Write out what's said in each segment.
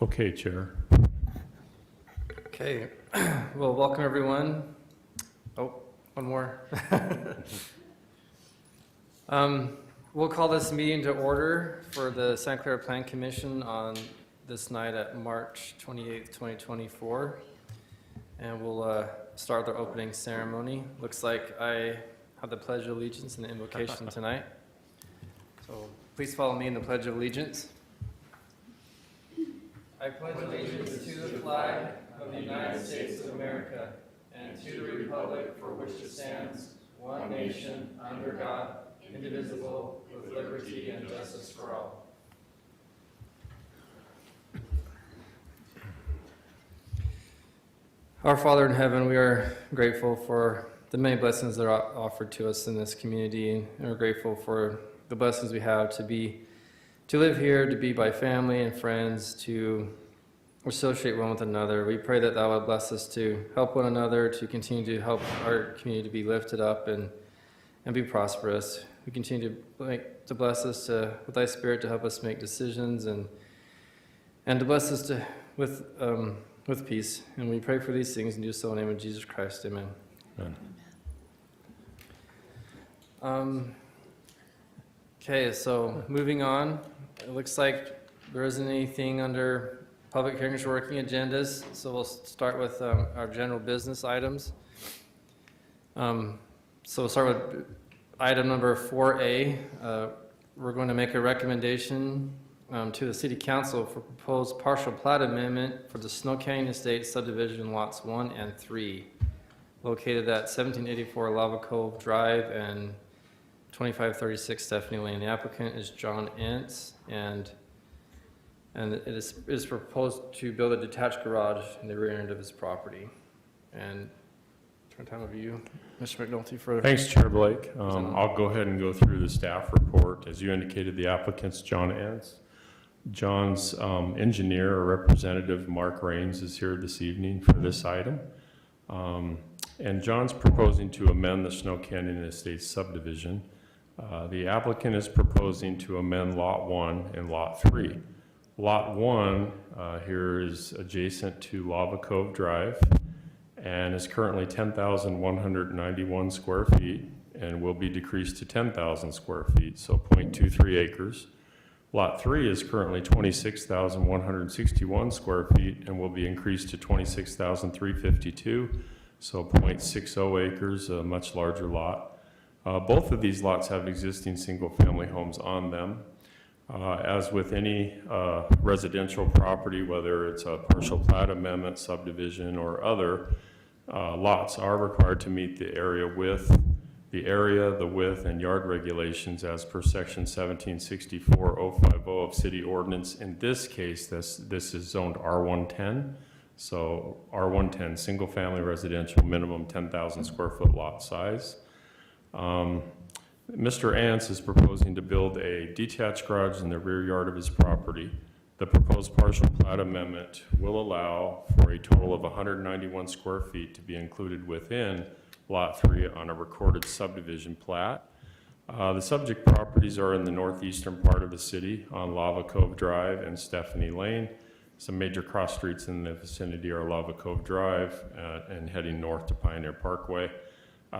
Okay, Chair. Okay, well, welcome everyone. Oh, one more. We'll call this meeting to order for the Santa Clara Plan Commission on this night at March 28th, 2024. And we'll start with our opening ceremony. Looks like I have the Pledge of Allegiance and the invocation tonight. So please follow me in the Pledge of Allegiance. I pledge allegiance to the flag of the United States of America and to the republic for which it stands, one nation, under God, indivisible, with liberty and justice for all. Our Father in heaven, we are grateful for the many blessings that are offered to us in this community, and we're grateful for the blessings we have to live here, to be by family and friends, to associate one with another. We pray that thou would bless us to help one another, to continue to help our community to be lifted up and be prosperous. We continue to bless us with thy spirit to help us make decisions and to bless us with peace. And we pray for these things and do so in the name of Jesus Christ. Amen. Amen. Okay, so moving on. It looks like there isn't anything under public hearings or working agendas, so we'll start with our general business items. So we'll start with item number 4A. We're going to make a recommendation to the City Council for proposed partial plat amendment for the Snow Canyon Estates subdivision lots 1 and 3, located at 1784 Lava Cove Drive and 2536 Stephanie Lane. The applicant is John Entz, and it is proposed to build a detached garage in the rear end of his property. And turn time over to you, Mr. McNulty, for Thanks, Chair Blake. I'll go ahead and go through the staff report. As you indicated, the applicant's John Entz. John's engineer or representative, Mark Raines, is here this evening for this item. And John's proposing to amend the Snow Canyon Estates subdivision. The applicant is proposing to amend Lot 1 and Lot 3. Lot 1 here is adjacent to Lava Cove Drive and is currently 10,191 square feet and will be decreased to 10,000 square feet, so 0.23 acres. Lot 3 is currently 26,161 square feet and will be increased to 26,352, so 0.60 acres, a much larger lot. Both of these lots have existing single-family homes on them. As with any residential property, whether it's a partial plat amendment, subdivision, or other, lots are required to meet the area, the width, and yard regulations as per section 1764-050 of City Ordinance. In this case, this is zoned R110. So R110, single-family residential, minimum 10,000 square foot lot size. Mr. Entz is proposing to build a detached garage in the rear yard of his property. The proposed partial plat amendment will allow for a total of 191 square feet to be included within Lot 3 on a recorded subdivision plat. The subject properties are in the northeastern part of the city on Lava Cove Drive and Stephanie Lane. Some major cross streets in the vicinity are Lava Cove Drive and heading north to Pioneer Parkway.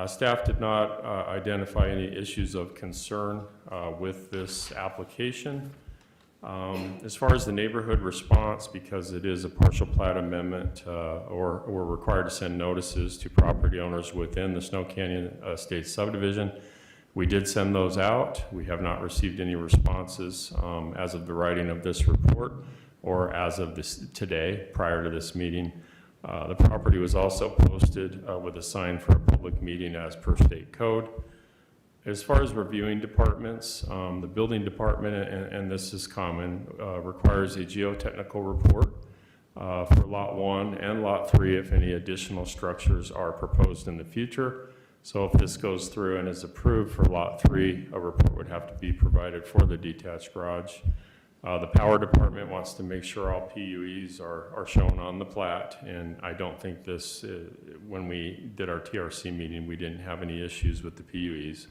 Staff did not identify any issues of concern with this application. As far as the neighborhood response, because it is a partial plat amendment, or we're required to send notices to property owners within the Snow Canyon Estates subdivision, we did send those out. We have not received any responses as of the writing of this report or as of today, prior to this meeting. The property was also posted with a sign for a public meeting as per state code. As far as reviewing departments, the building department, and this is common, requires a geotechnical report for Lot 1 and Lot 3 if any additional structures are proposed in the future. So if this goes through and is approved for Lot 3, a report would have to be provided for the detached garage. The power department wants to make sure all PUEs are shown on the plat, and I don't think this, when we did our TRC meeting, we didn't have any issues with the PUEs.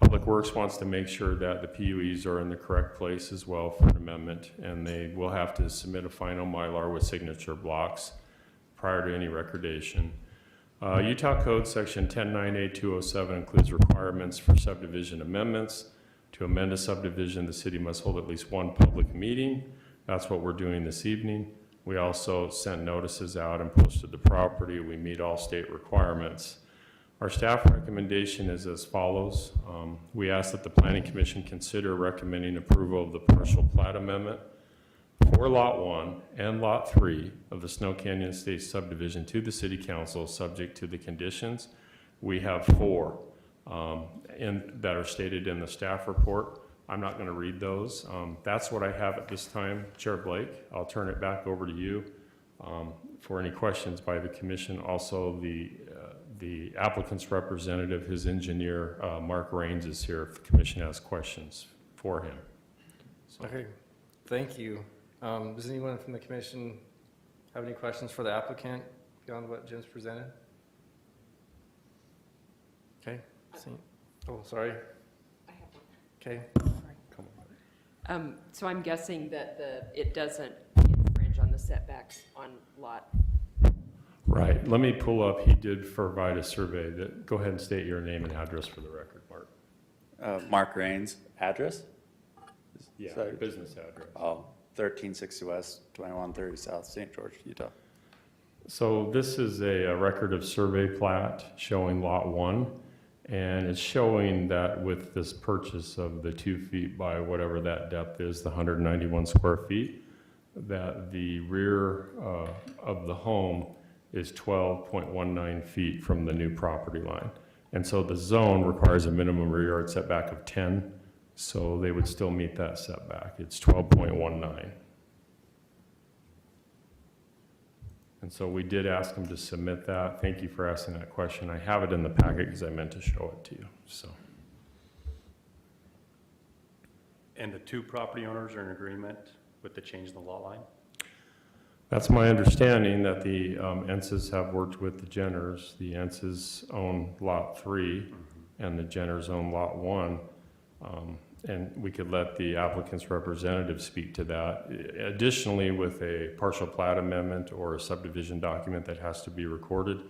Public Works wants to make sure that the PUEs are in the correct place as well for an amendment, and they will have to submit a final Mylar with signature blocks prior to any recordation. Utah Code Section 109A207 includes requirements for subdivision amendments. To amend a subdivision, the city must hold at least one public meeting. That's what we're doing this evening. We also sent notices out and posted the property. We meet all state requirements. Our staff recommendation is as follows. We ask that the Planning Commission consider recommending approval of the partial plat amendment for Lot 1 and Lot 3 of the Snow Canyon Estates subdivision to the City Council, subject to the conditions. We have 4 that are stated in the staff report. I'm not going to read those. That's what I have at this time. Chair Blake, I'll turn it back over to you for any questions by the commission. Also, the applicant's representative, his engineer, Mark Raines, is here if the commission has questions for him. So. Okay, thank you. Does anyone from the commission have any questions for the applicant beyond what Jim's presented? Okay. Oh, sorry. I have one. Okay. So I'm guessing that it doesn't infringe on the setbacks on lot. Right. Let me pull up. He did provide a survey. Go ahead and state your name and address for the record, Mark. Mark Raines, address? Yeah, Sorry. business address. Oh, 1360 West, 2130 South, St. George, Utah. So this is a record of survey plat showing Lot 1, and it's showing that with this purchase of the 2 feet by whatever that depth is, the 191 square feet, that the rear of the home is 12.19 feet from the new property line. And so the zone requires a minimum rear yard setback of 10, so they would still meet that setback. It's 12.19. And so we did ask them to submit that. Thank you for asking that question. I have it in the packet because I meant to show it to you, so. And the 2 property owners are in agreement with the change in the lot line? That's my understanding, that the Ences have worked with the Jenners. The Ences own Lot 3, and the Jenners own Lot 1. And we could let the applicant's representative speak to that. Additionally, with a partial plat amendment or a subdivision document that has to be recorded,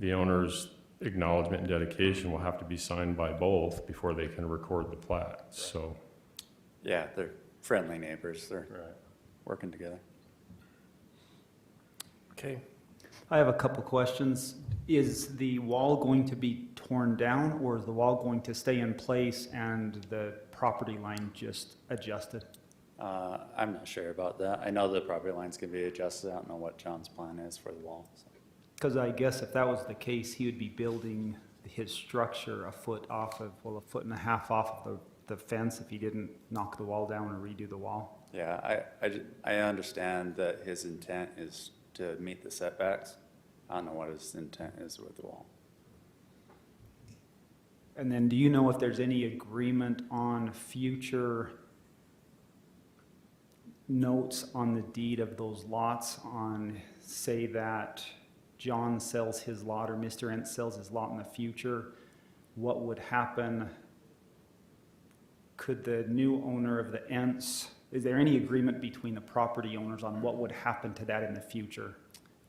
the owner's acknowledgement and dedication will have to be signed by both before they can record the plat, so. Yeah, they're friendly neighbors. They're Right. working together. Okay. I have a couple questions. Is the wall going to be torn down, or is the wall going to stay in place and the property line just adjusted? I'm not sure about that. I know the property line's gonna be adjusted. I don't know what John's plan is for the wall. So. Because I guess if that was the case, he would be building his structure a foot off of, well, 1.5 feet off of the fence if he didn't knock the wall down or redo the wall. Yeah, I understand that his intent is to meet the setbacks. I don't know what his intent is with the wall. And then do you know if there's any agreement on future notes on the deed of those lots on, say that John sells his lot or Mr. Entz sells his lot in the future, what would happen? Could the new owner of the Entz, is there any agreement between the property owners on what would happen to that in the future?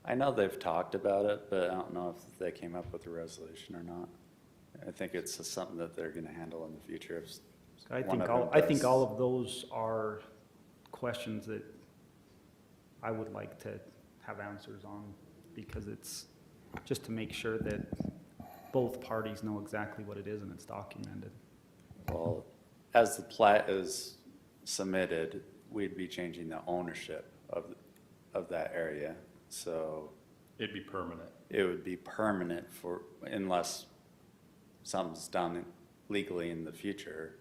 I know they've talked about it, but I don't know if they came up with a resolution or not. I think it's just something that they're gonna handle in the future. I think all of those are questions that I would like to have answers on, because it's just to make sure that both parties know exactly what it is and it's documented. Well, as the plat is submitted, we'd be changing the ownership of that area. So It'd be permanent. it would be permanent unless something's done legally in the future.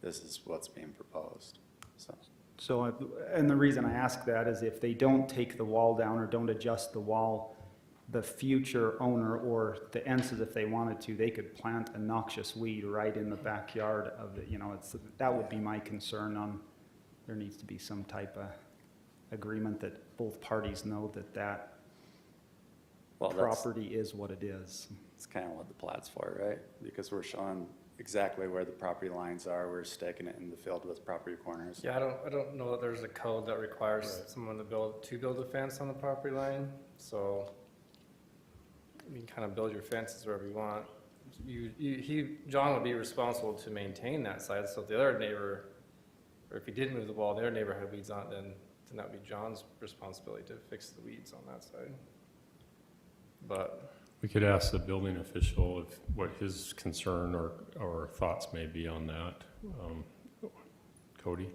This is what's being proposed, so. So, and the reason I ask that is if they don't take the wall down or don't adjust the wall, the future owner or the Ences, if they wanted to, they could plant a noxious weed right in the backyard of the, that would be my concern on, there needs to be some type of agreement that both parties know that Well, property is what it is. that's kind of what the plat's for, right? Because we're showing exactly where the property lines are. We're staking it in the field with property corners. Yeah, I don't know that there's a code that requires someone to build a fence on the property line, so you can kind of build your fences wherever you want. John would be responsible to maintain that side, so if the other neighbor, or if he didn't move the wall, their neighbor had weeds on it, then that would be John's responsibility to fix the weeds on that side. But, We could ask the building official what his concern or thoughts may be on that. Cody?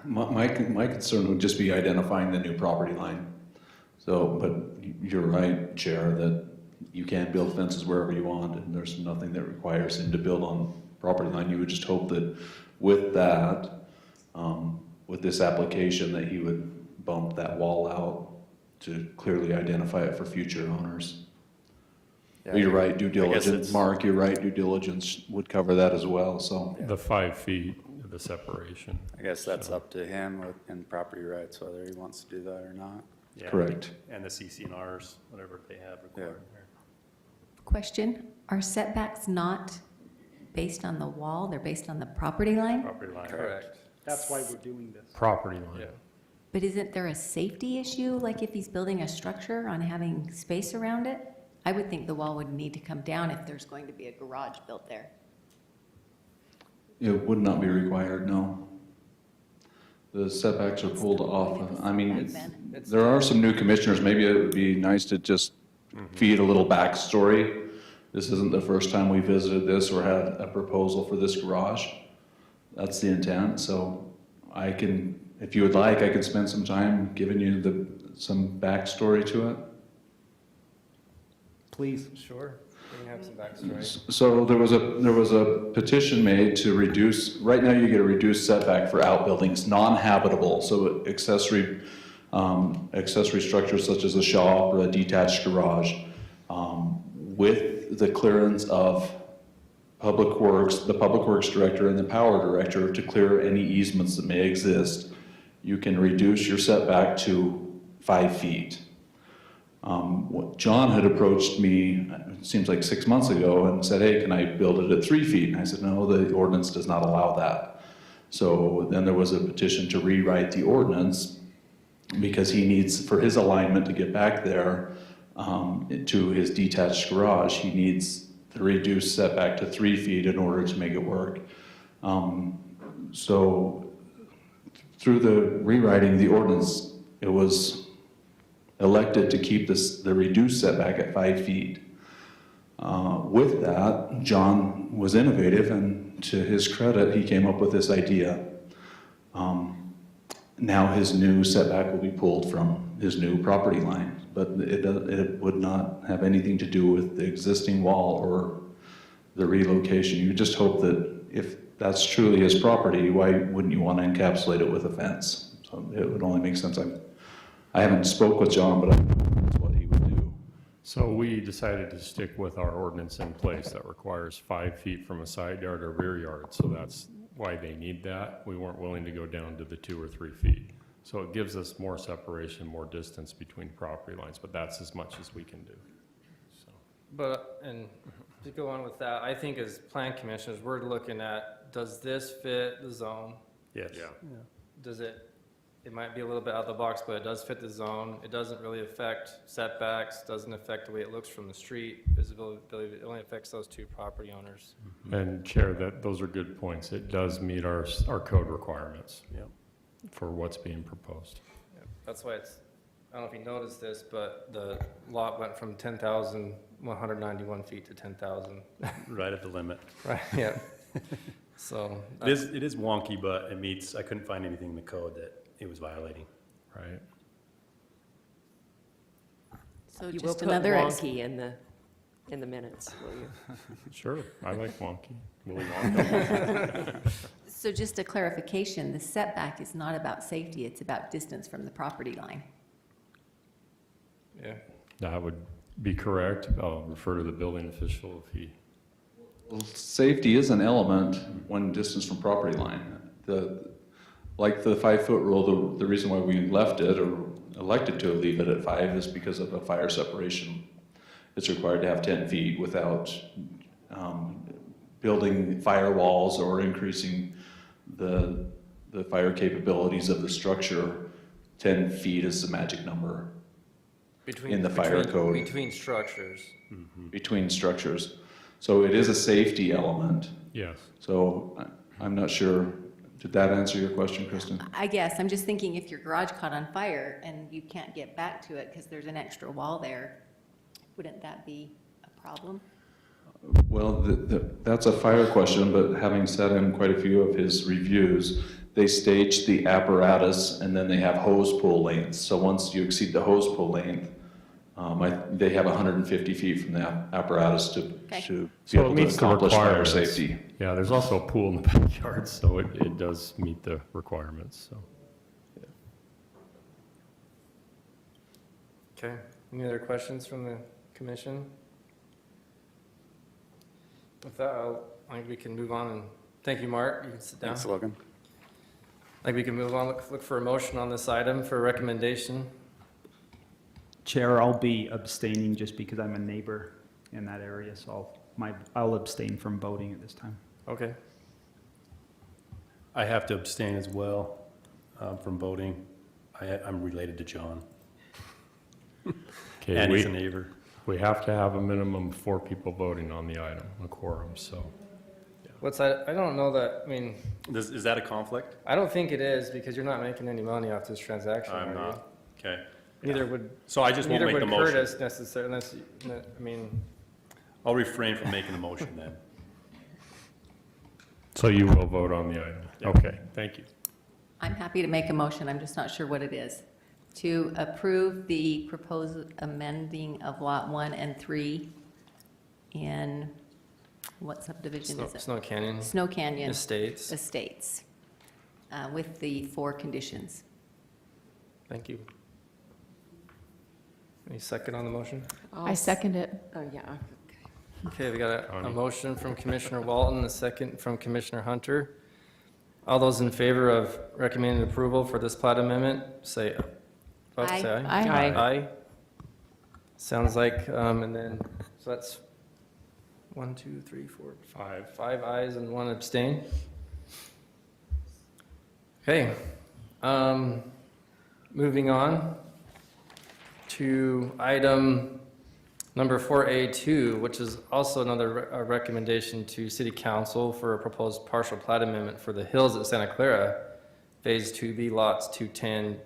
My concern would just be identifying the new property line. So, but you're right, Chair, that you can build fences wherever you want, and there's nothing that requires him to build on property line. You would just hope that with that, with this application, that he would bump that wall out to clearly identify it for future owners. Yeah, You're right, due I guess diligence, it's- Mark, you're right, due diligence would cover that as well, so. The 5 feet, the separation. I guess that's up to him and property rights, whether he wants to do that or not. Yeah, Correct. And the CCNRs, whatever they have required there. Question, are setbacks not based on the wall, they're based on the property line? Property line. correct, That's why we're doing this. Property line. yeah. But isn't there a safety issue, like if he's building a structure on having space around it? I would think the wall would need to come down if there's going to be a garage built there. It would not be required, no. The setbacks are pulled off. I mean, It's- there are some new commissioners, maybe it would be nice to just feed a little backstory. This isn't the first time we visited this or had a proposal for this garage. That's the intent, so I can, if you would like, I could spend some time giving you some backstory to it. Please. Sure, we can have some backstory. So there was a petition made to reduce, right now you get a reduced setback for outbuildings, non-habitable, so accessory structures such as a shop or a detached garage, with the clearance of Public Works, the Public Works Director and the Power Director to clear any easements that may exist. You can reduce your setback to 5 feet. John had approached me, it seems like 6 months ago, and said, hey, can I build it at 3 feet? And I said, no, the ordinance does not allow that. So then there was a petition to rewrite the ordinance because he needs, for his alignment to get back there to his detached garage, he needs the reduced setback to 3 feet in order to make it work. So through the rewriting the ordinance, it was elected to keep the reduced setback at 5 feet. With that, John was innovative, and to his credit, he came up with this idea. Now his new setback will be pulled from his new property line, but it would not have anything to do with the existing wall or the relocation. You just hope that if that's truly his property, why wouldn't you want to encapsulate it with a fence? So it would only make sense. I haven't spoke with John, but I know that's what he would do. So we decided to stick with our ordinance in place that requires 5 feet from a side yard or rear yard. So that's why they need that. We weren't willing to go down to the 2 or 3 feet. So it gives us more separation, more distance between property lines, but that's as much as we can do. So, But, and to go on with that, I think as plan commissioners, we're looking at, does this fit the zone? Yes. Yeah. Does it might be a little bit out of the box, but it does fit the zone. It doesn't really affect setbacks, doesn't affect the way it looks from the street, visibility, it only affects those two property owners. And Chair, those are good points. It does meet our code requirements Yep. for what's being proposed. Yeah, that's why it's, I don't know if you noticed this, but the lot went from 10,191 feet to 10,000. Right at the limit. Right, yeah. So. It is wonky, but it meets, I couldn't find anything in the code that it was violating. Right. So You will just put another, wonky in the minutes, will you? Sure, I like wonky. Willy Wonka. so just a clarification, the setback is not about safety, it's about distance from the property line. Yeah. That would be correct. I'll refer to the building official if he, Well, safety is an element when distance from property line. Like the 5 foot rule, the reason why we left it or elected to leave it at 5 is because of a fire separation it's required to have 10 feet without building firewalls or increasing the fire capabilities of the structure. 10 feet is the magic number in the fire code. Between structures. Between structures. So it is a safety element. Yes. So I'm not sure, did that answer your question, Kristen? I guess, I'm just thinking if your garage caught on fire and you can't get back to it because there's an extra wall there, wouldn't that be a problem? Well, that's a fire question, but having sat in quite a few of his reviews, they stage the apparatus and then they have hose pull lengths. So once you exceed the hose pull length, they have 150 feet from the apparatus to be So able it to meets the accomplish fire requirements. safety. Yeah, there's also a pool in the backyard, so it does meet the requirements, so. Okay, any other questions from the commission? With that, I think we can move on, and thank you, Mark, you can sit down. Thanks, Logan. I think we can move on, look for a motion on this item for a recommendation. Chair, I'll be abstaining just because I'm a neighbor in that area, so I'll abstain from voting at this time. Okay, I have to abstain as well from voting. I'm related to John, Okay, and he's a neighbor. we have to have a minimum of 4 people voting on the item, a quorum, so. what's that, I don't know that, I mean, Is that a conflict? I don't think it is, because you're not making any money off this transaction, I'm are you? not. Okay. Neither would, So I just won't neither make the would motion. Curtis necessarily, unless, I mean, I'll refrain from making the motion then. So you will vote on the item? Yeah. Okay, thank you. I'm happy to make a motion, I'm just not sure what it is. To approve the proposed amending of Lot 1 and 3 in, what subdivision is it? Snow Canyon Snow Canyon Estates, Estates, with the 4 conditions. thank you. Any second on the motion? I second it. Oh, yeah. Okay, we got a Connie. motion from Commissioner Walton, a second from Commissioner Hunter. All those in favor of recommending approval for this plat amendment, say, Aye. say aye. Aye. Aye. Sounds like, and then, so that's 1, 2, 3, 4, 5. 5 ayes and 1 abstain. Okay, moving on to item number 4A2, which is also another recommendation to City Council for a proposed partial plat amendment for the Hills at Santa Clara, Phase 2B lots 210,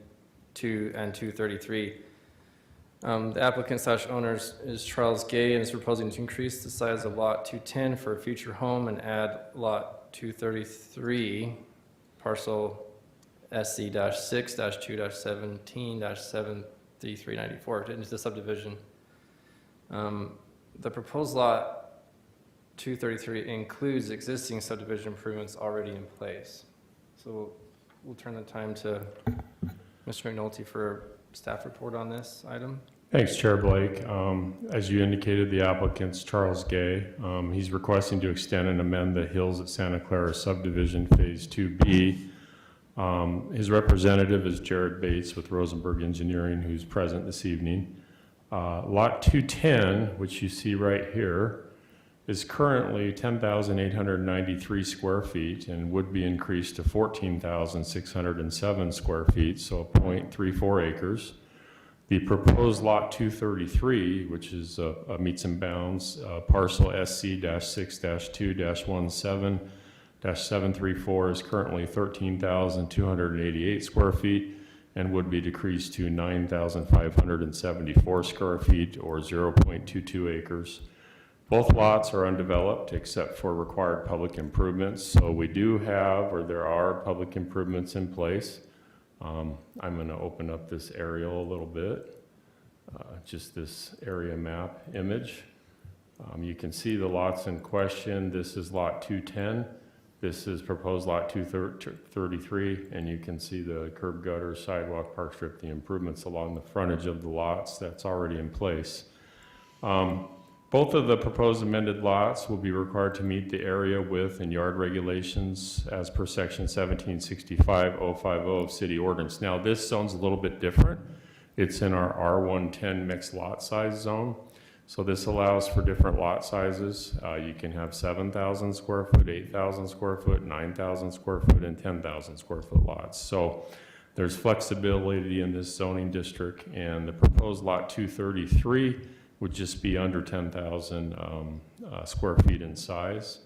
2 and 233. The applicant / owners is Charles Gay and is proposing to increase the size of lot 210 for a future home and add lot 233, parcel SC-6-2-17-73394 into the subdivision. The proposed lot 233 includes existing subdivision improvements already in place. So we'll turn the time to Mr. McNulty for a staff report on this item. Thanks, Chair Blake. As you indicated, the applicant's Charles Gay. He's requesting to extend and amend the Hills at Santa Clara subdivision Phase 2B. His representative is Jared Bates with Rosenberg Engineering, who's present this evening. Lot 210, which you see right here, is currently 10,893 square feet and would be increased to 14,607 square feet, so 0.34 acres. The proposed lot 233, which is meets and bounds parcel SC-6-2-17-734, is currently 13,288 square feet and would be decreased to 9,574 square feet or 0.22 acres. Both lots are undeveloped except for required public improvements. So we do have, or there are public improvements in place. I'm going to open up this aerial a little bit, just this area map image. You can see the lots in question. This is lot 210. This is proposed lot 233, and you can see the curb gutter, sidewalk, park strip, the improvements along the frontage of the lots that's already in place. Both of the proposed amended lots will be required to meet the area, width, and yard regulations as per section 1765.050 of city ordinance. Now, this zone's a little bit different. It's in our R110 mixed lot size zone. So this allows for different lot sizes. You can have 7,000 square foot, 8,000 square foot, 9,000 square foot, and 10,000 square foot lots. So there's flexibility in this zoning district, and the proposed lot 233 would just be under 10,000 square feet in size.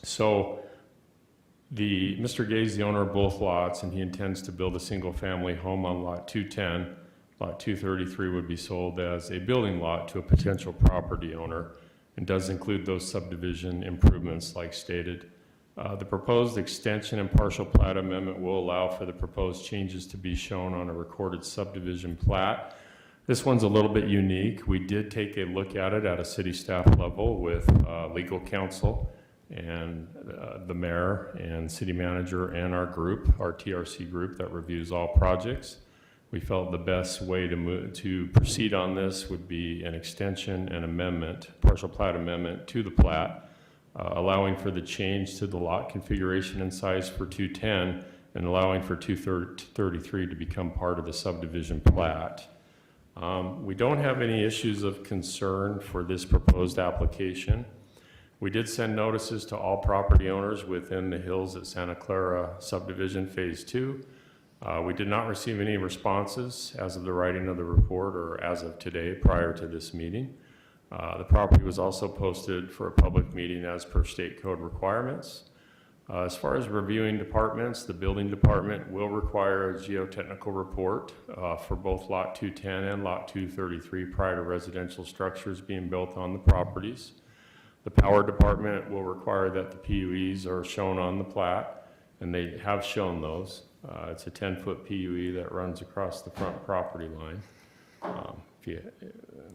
So Mr. Gay's the owner of both lots, and he intends to build a single-family home on lot 210. Lot 233 would be sold as a building lot to a potential property owner and does include those subdivision improvements like stated. The proposed extension and partial plat amendment will allow for the proposed changes to be shown on a recorded subdivision plat. This one's a little bit unique. We did take a look at it at a city staff level with legal counsel and the mayor and city manager and our group, our TRC group that reviews all projects. We felt the best way to proceed on this would be an extension and amendment, partial plat amendment to the plat, allowing for the change to the lot configuration and size for 210 and allowing for 233 to become part of the subdivision plat. We don't have any issues of concern for this proposed application. We did send notices to all property owners within the Hills at Santa Clara subdivision phase 2. We did not receive any responses as of the writing of the report or as of today prior to this meeting. The property was also posted for a public meeting as per state code requirements. As far as reviewing departments, the building department will require a geotechnical report for both lot 210 and lot 233 prior to residential structures being built on the properties. The power department will require that the PUEs are shown on the plat, and they have shown those. It's a 10-foot PUE that runs across the front property line.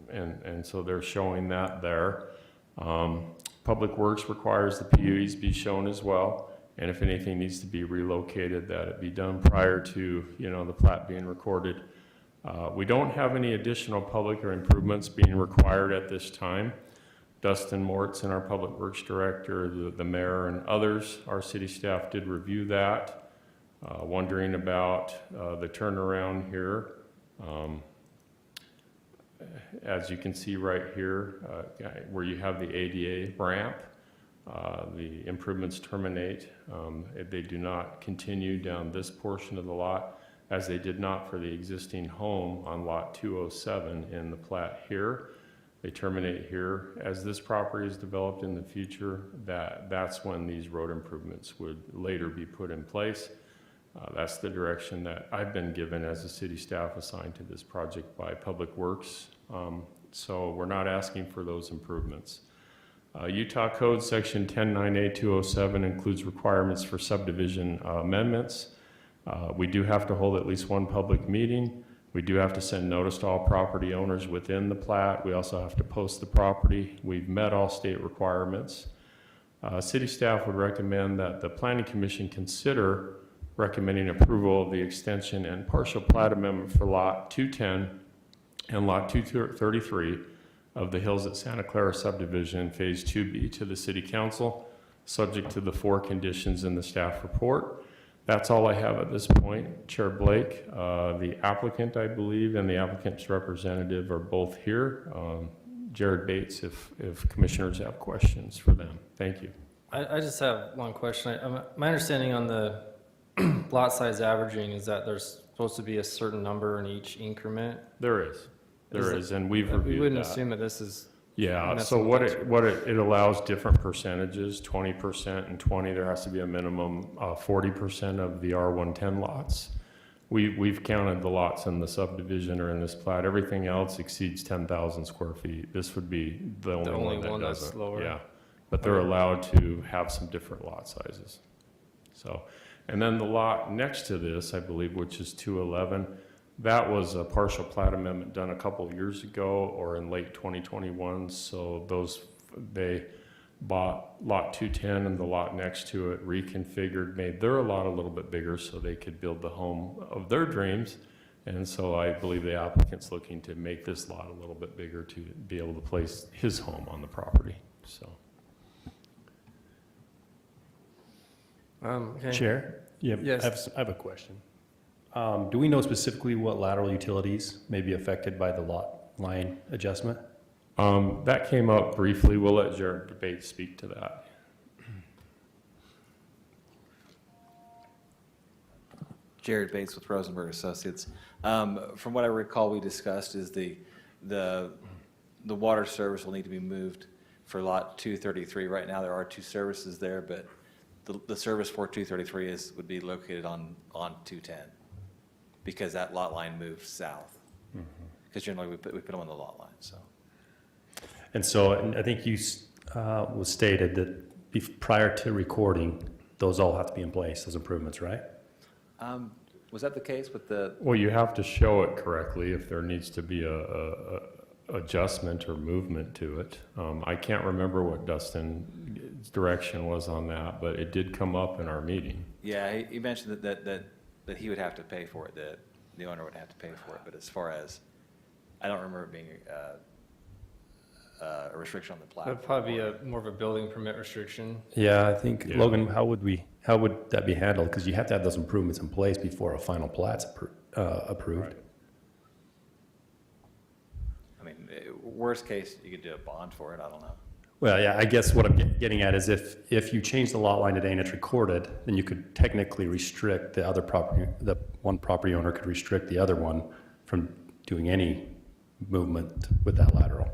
And so they're showing that there. Public Works requires the PUEs be shown as well, and if anything needs to be relocated, that it be done prior to, the plat being recorded. We don't have any additional public or improvements being required at this time. Dustin Mortz and our Public Works Director, the mayor and others, our city staff did review that, wondering about the turnaround here. As you can see right here, where you have the ADA ramp, the improvements terminate. They do not continue down this portion of the lot, as they did not for the existing home on lot 207 in the plat here. They terminate here. As this property is developed in the future, that's when these road improvements would later be put in place. That's the direction that I've been given as a city staff assigned to this project by Public Works. So we're not asking for those improvements. Utah Code Section 109A207 includes requirements for subdivision amendments. We do have to hold at least one public meeting. We do have to send notice to all property owners within the plat. We also have to post the property. We've met all state requirements. City staff would recommend that the Planning Commission consider recommending approval of the extension and partial plat amendment for lot 210 and lot 233 of the Hills at Santa Clara subdivision phase 2B to the City Council, subject to the 4 conditions in the staff report. That's all I have at this point. Chair Blake, the applicant, I believe, and the applicant's representative are both here. Jared Bates, if commissioners have questions for them. Thank you. I just have one question. My understanding on the lot size averaging is that there's supposed to be a certain number in each increment. There is, and we've reviewed that. We wouldn't assume that this is. Yeah, so what it allows different percentages, 20% and 20, there has to be a minimum 40% of the R110 lots. We've counted the lots in the subdivision or in this plat. Everything else exceeds 10,000 square feet. This would be the only one that doesn't. That's lower. Yeah, but they're allowed to have some different lot sizes. So, and then the lot next to this, I believe, which is 211, that was a partial plat amendment done a couple of years ago or in late 2021. So they bought lot 210 and the lot next to it, reconfigured, made their lot a little bit bigger so they could build the home of their dreams. And so I believe the applicant's looking to make this lot a little bit bigger to be able to place his home on the property, so. Okay. Chair? Yeah, Yes. I have a question. Do we know specifically what lateral utilities may be affected by the lot line adjustment? That came up briefly. We'll let Jared Bates speak to that. Jared Bates with Rosenberg Associates. From what I recall, we discussed is the water service will need to be moved for lot 233. Right now, there are 2 services there, but the service for 233 would be located on 210 because that lot line moved south. Because generally we put them on the lot line, so. And so and I think you was stated that prior to recording, those all have to be in place, those improvements, right? Was that the case with the, Well, you have to show it correctly if there needs to be a adjustment or movement to it. I can't remember what Dustin's direction was on that, but it did come up in our meeting. yeah, he mentioned that he would have to pay for it, that the owner would have to pay for it, but as far as, I don't remember it being a restriction on the plat. That'd probably be more of a building permit restriction. Yeah, I think, Yeah. Logan, how would that be handled? Because you have to have those improvements in place before a final plat's approved. Right. I mean, worst case, you could do a bond for it, I don't know. Well, yeah, I guess what I'm getting at is if you change the lot line today and it's recorded, then you could technically restrict the other property, the one property owner could restrict the other one from doing any movement with that lateral.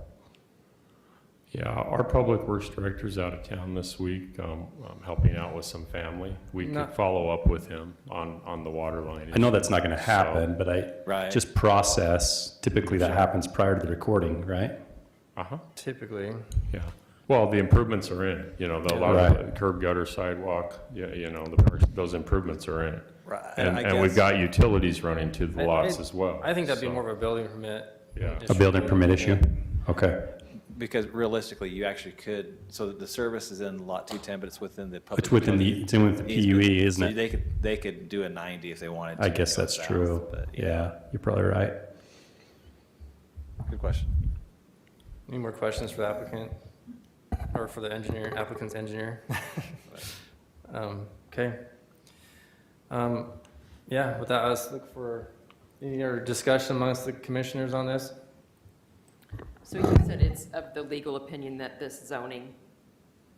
Yeah, our public works director's out of town this week, helping out with some family. We could Not- follow up with him on the water line. I know issue. that's not going to happen, but Right. just process, typically that happens prior to the recording, right? Uh-huh, Typically. yeah. Well, the improvements are in, a lot of Right. the curb gutter sidewalk, those improvements are in. Right. And we've got utilities running to the I- lots I- as well. I think that'd be so, more of a building permit. Yeah. A building permit issue? Okay. Because realistically, you actually could, so the service is in lot 210, but it's within the public. It's within the PUE, isn't So it? they could do a 90 if they wanted to. I guess go that's south, true. but, Yeah, you're probably right. Good question. Any more questions for the applicant? Or for the engineer, applicant's engineer? Okay. Yeah, with that, let's look for any other discussion amongst the commissioners on this? So you said it's of the legal opinion that this zoning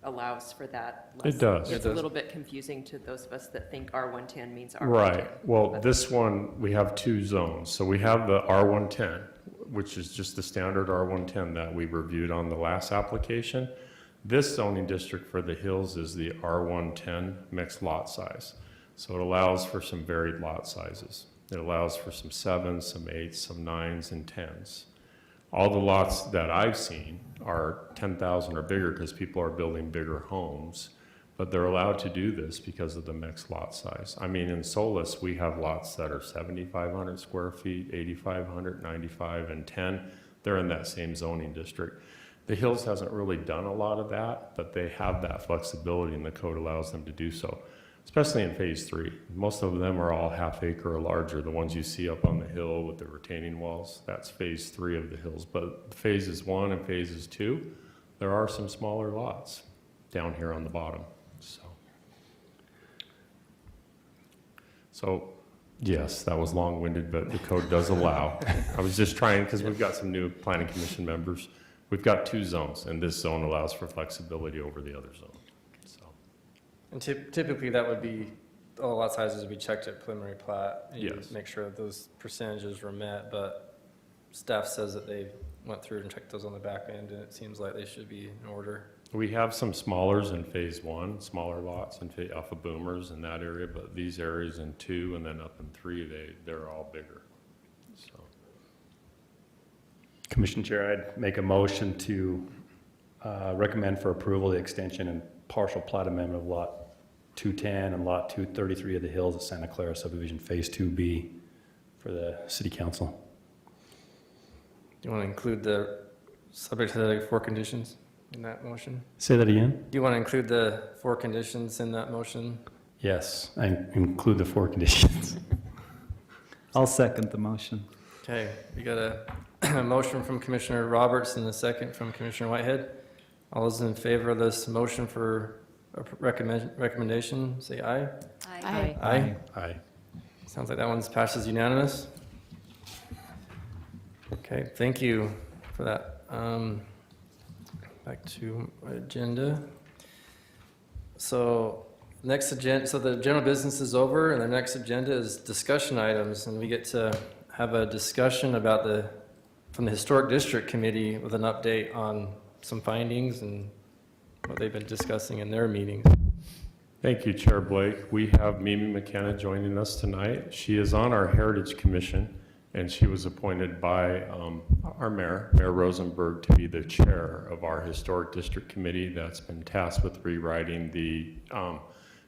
allows for that? It does. It It's a does. little bit confusing to those of us that think R110 means R110. Right, well, but- this one, we have 2 zones. So we have the R110, which is just the standard R110 that we reviewed on the last application. This zoning district for the hills is the R110 mixed lot size. So it allows for some varied lot sizes. It allows for some 7s, some 8s, some 9s, and 10s. All the lots that I've seen are 10,000 or bigger because people are building bigger homes, but they're allowed to do this because of the mixed lot size. I mean, in Solis, we have lots that are 7,500 square feet, 8,500, 95, and 10. They're in that same zoning district. The Hills hasn't really done a lot of that, but they have that flexibility and the code allows them to do so, especially in phase 3. Most of them are all half acre or larger. The ones you see up on the hill with the retaining walls, that's phase 3 of the Hills. But phases 1 and phases 2, there are some smaller lots down here on the bottom. So yes, that was long-winded, but the code does allow. I was just trying, because we've got some new planning commission members. We've got 2 zones, and this zone allows for flexibility over the other zone. So, And typically, that would be, all lot sizes would be checked at preliminary plat. and you Yes. Make sure that those percentages were met, but staff says that they went through and checked those on the back end, and it seems like they should be in order. we have some smallers in phase 1, smaller lots off of Boomers in that area, but these areas in 2 and then up in 3, they're all bigger. So, Commission Chair, I'd make a motion to recommend for approval the extension and partial plat amendment of Lot 210 and Lot 233 of the Hills of Santa Clara subdivision Phase 2B for the City Council. Do you want to include the, subject to the 4 conditions in that motion? Say that again? Do you want to include the 4 conditions in that motion? Yes, I include the 4 conditions. I'll second the motion. Okay, we got a motion from Commissioner Roberts and a second from Commissioner Whitehead. All those in favor of this motion for a recommendation, say aye. Aye. Aye. Aye. Sounds like that one's passes unanimous. Okay. Okay, thank you for that. Back to my agenda. So next agenda, so the general business is over, and the next agenda is discussion items, and we get to have a discussion about from the Historic District Committee with an update on some findings and what they've been discussing in their meetings. Thank you, Chair Blake. We have Mimi McKenna joining us tonight. She is on our Heritage Commission, and she was appointed by our mayor, Mayor Rosenberg, to be the chair of our Historic District Committee that's been tasked with rewriting the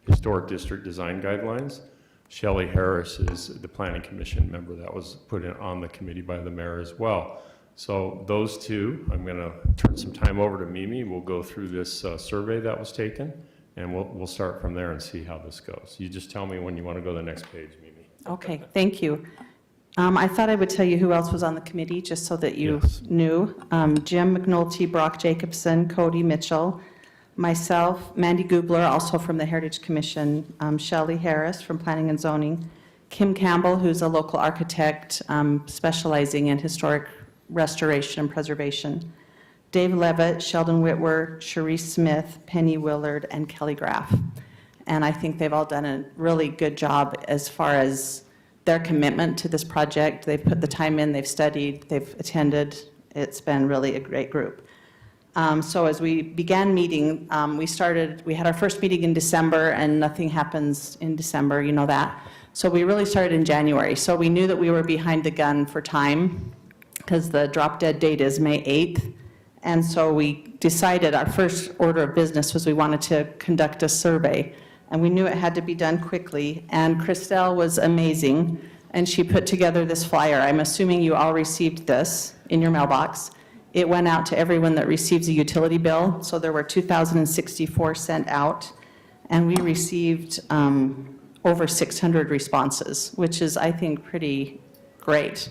Historic District Design Guidelines. Shelley Harris is the Planning Commission member that was put on the committee by the mayor as well. So those two, I'm going to turn some time over to Mimi. We'll go through this survey that was taken, and we'll start from there and see how this goes. You just tell me when you want to go to the next page, Mimi. Okay, thank you. I thought I would tell you who else was on the committee, just so that you Yes. knew. Jim McNulty, Brock Jacobson, Cody Mitchell, myself, Mandy Gubler, also from the Heritage Commission, Shelley Harris from Planning and Zoning, Kim Campbell, who's a local architect specializing in historic restoration and preservation, Dave Levitt, Sheldon Whitwer, Cherise Smith, Penny Willard, and Kelly Graff. And I think they've all done a really good job as far as their commitment to this project. They've put the time in, they've studied, they've attended. It's been really a great group. So as we began meeting, we had our first meeting in December, and nothing happens in December, you know that. So we really started in January. So we knew that we were behind the gun for time, because the drop dead date is May 8th. And so we decided our first order of business was we wanted to conduct a survey. And we knew it had to be done quickly. And Christelle was amazing, and she put together this flyer. I'm assuming you all received this in your mailbox. It went out to everyone that receives a utility bill. So there were 2,064 sent out. And we received over 600 responses, which is, I think, pretty great.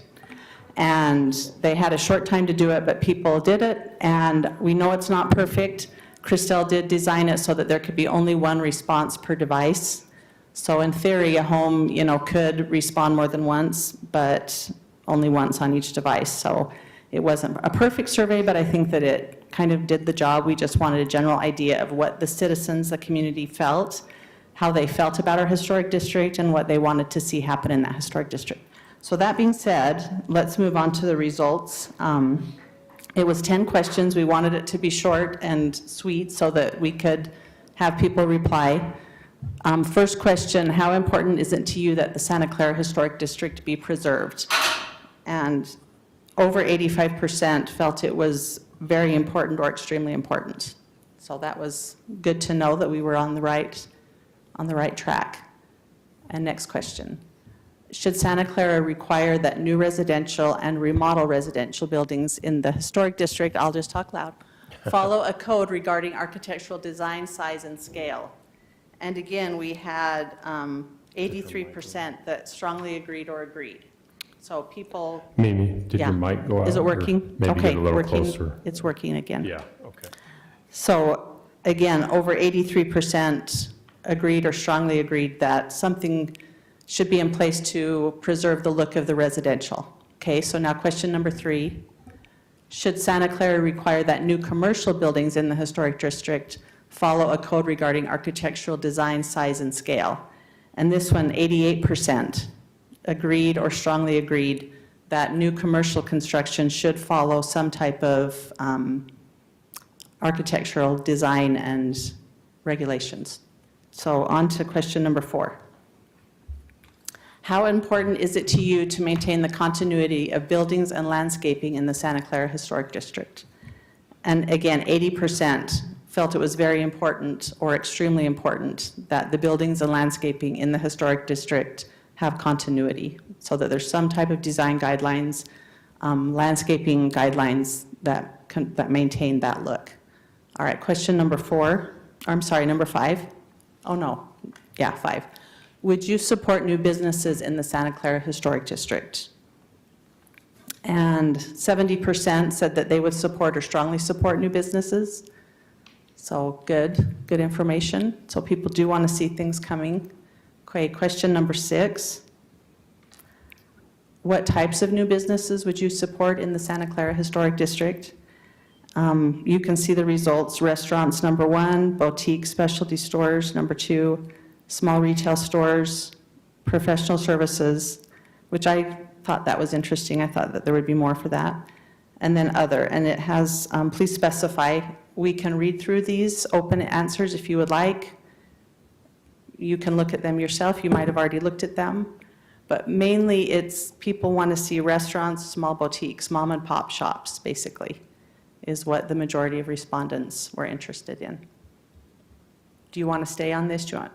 And they had a short time to do it, but people did it, and we know it's not perfect. Christelle did design it so that there could be only one response per device. So in theory, a home, could respond more than once, but only once on each device. So it wasn't a perfect survey, but I think that it kind of did the job. We just wanted a general idea of what the citizens, the community felt, how they felt about our historic district, and what they wanted to see happen in that historic district. So that being said, let's move on to the results. It was 10 questions. We wanted it to be short and sweet so that we could have people reply. First question, how important is it to you that the Santa Clara Historic District be preserved? And over 85% felt it was very important or extremely important. So that was good to know that we were on the right track. And next question. Should Santa Clara require that new residential and remodel residential buildings in the historic district, I'll just talk loud, follow a code regarding architectural design, size, and scale? And again, we had 83% that strongly agreed or agreed. So people, Mimi, did Yeah. your mic go out? is it or working? Maybe Okay, get a little working. closer. It's working again. Yeah, okay. So again, over 83% agreed or strongly agreed that something should be in place to preserve the look of the residential. Okay, so now question number 3. Should Santa Clara require that new commercial buildings in the historic district follow a code regarding architectural design, size, and scale? And this one, 88% agreed or strongly agreed that new commercial construction should follow some type of architectural design and regulations. So on to question number 4. How important is it to you to maintain the continuity of buildings and landscaping in the Santa Clara Historic District? And again, 80% felt it was very important or extremely important that the buildings and landscaping in the historic district have continuity, so that there's some type of design guidelines, landscaping guidelines that maintain that look. All right, question number 5. Oh no, yeah, 5. Would you support new businesses in the Santa Clara Historic District? And 70% said that they would support or strongly support new businesses. So good information. So people do want to see things coming. Okay, question number 6. what types of new businesses would you support in the Santa Clara Historic District? You can see the results: restaurants, number 1, boutique specialty stores, number 2, small retail stores, professional services, which I thought that was interesting. I thought that there would be more for that. And then other, and it has, please specify. We can read through these open answers if you would like. You can look at them yourself. You might have already looked at them. But mainly it's people want to see restaurants, small boutiques, mom and pop shops, basically, is what the majority of respondents were interested in. Do you want to stay on this? Do you want?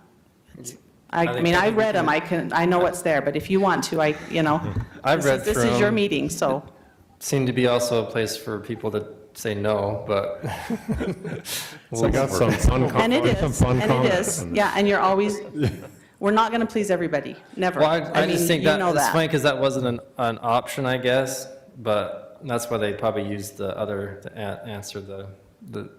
I mean, I read them. I know what's there, but if you want to, I've read through this is your them. meeting, so. Seemed to be also a place for people to say no, but. So I got some fun And it is, comments. and it is, yeah, and you're always, we're not going to please everybody, never. Well, I just mean, think you that, know it's funny because that wasn't an option, I guess, but that's why they probably used the other, to answer the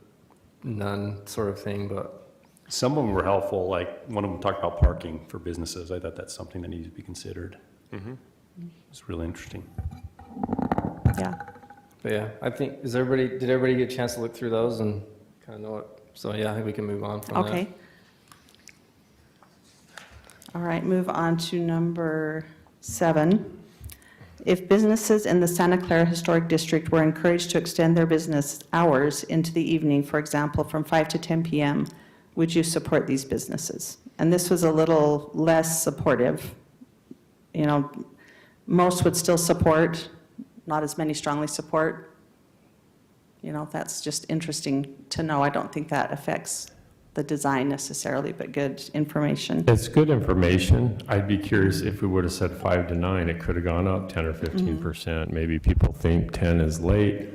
none sort of thing, but. Some of them were helpful, like one of them talked about parking for businesses. I thought that's something that needs to be considered. It's really interesting. Yeah. But yeah, I think, did everybody get a chance to look through those and kind of know what? So yeah, I think we can move on from that. Okay. All right, move on to number 7. If businesses in the Santa Clara Historic District were encouraged to extend their business hours into the evening, for example, from 5 to 10 p.m., would you support these businesses? And this was a little less supportive. Most would still support, not as many strongly support. That's just interesting to know. I don't think that affects the design necessarily, but good information. It's good information. I'd be curious if we would have said 5 to 9, it could have gone up 10 or 15%. Mm-hmm. Maybe people think 10 is late.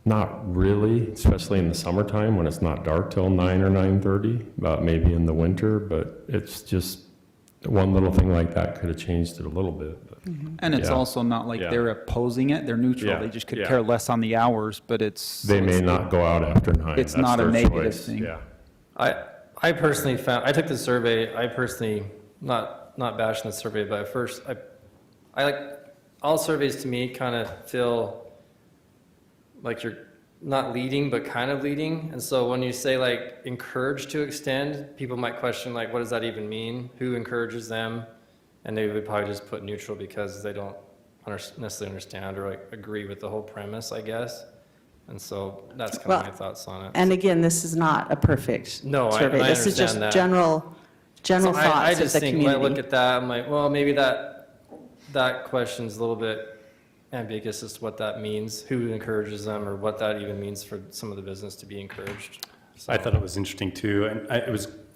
Not really, especially in the summertime when it's not dark till 9 or 9:30, but maybe in the winter, but it's just one little thing like that could have changed it a little bit. But And it's Yeah. also not like Yeah. they're opposing it, they're neutral, Yeah. they just could Yeah. care less on the hours, but it's. they may not go out after 9. It's That's not a their negative choice. thing. Yeah. I personally found, I took the survey, I personally, not bashing the survey, but at first, I like, all surveys to me kind of feel like you're not leading, but kind of leading. And so when you say like encouraged to extend, people might question like, what does that even mean? Who encourages them? And they would probably just put neutral because they don't necessarily understand or like agree with the whole premise, I guess. And so that's kind of Well, my thoughts on it. And again, this is not a perfect No, I survey. This is understand just that. general So I thoughts of just the think when I look community. at that, I'm like, well, maybe that question's a little bit ambiguous as to what that means, who encourages them, or what that even means for some of the business to be encouraged. I thought it was interesting too, and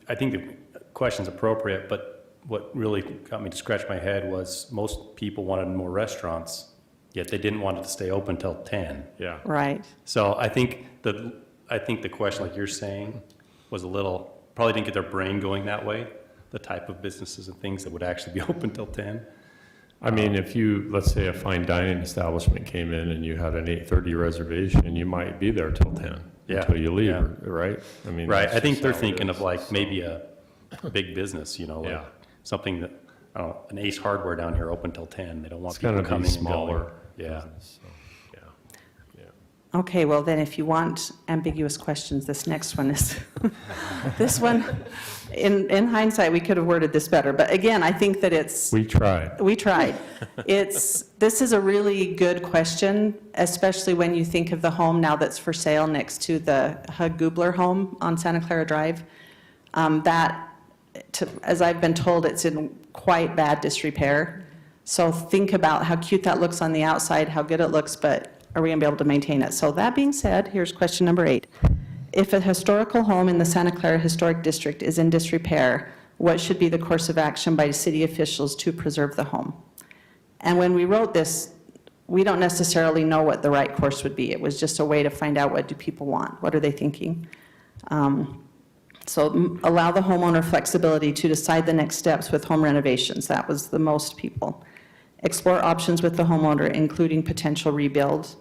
I think the question's appropriate, but what really got me to scratch my head was most people wanted more restaurants, yet they didn't want it to stay open till 10. Yeah. Right. So I think the question, like you're saying, was probably didn't get their brain going that way, the type of businesses and things that would actually be open till 10. I mean, if let's say a fine dining establishment came in and you had an 8:30 reservation, you might be there till 10 Yeah, until you leave, yeah. right? I mean, Right, that's I think just they're how it thinking is, of like so. maybe a big business, like Yeah. something that, I don't know, an Ace Hardware down here open till 10. They don't want It's people gonna be coming and going. smaller. Yeah. business, so, yeah. Okay, well then, if you want ambiguous questions, this next one is, this one, in hindsight, we could have worded this better, but again, I think that it's, We tried. we tried. This is a really good question, especially when you think of the home now that's for sale next to the Hug Gubler home on Santa Clara Drive. As I've been told, it's in quite bad disrepair. So think about how cute that looks on the outside, how good it looks, but are we going to be able to maintain it? So that being said, here's question number 8. If a historical home in the Santa Clara Historic District is in disrepair, what should be the course of action by city officials to preserve the home? And when we wrote this, we don't necessarily know what the right course would be. It was just a way to find out, what do people want? What are they thinking? So allow the homeowner flexibility to decide the next steps with home renovations. That was the most people. Explore options with the homeowner, including potential rebuild.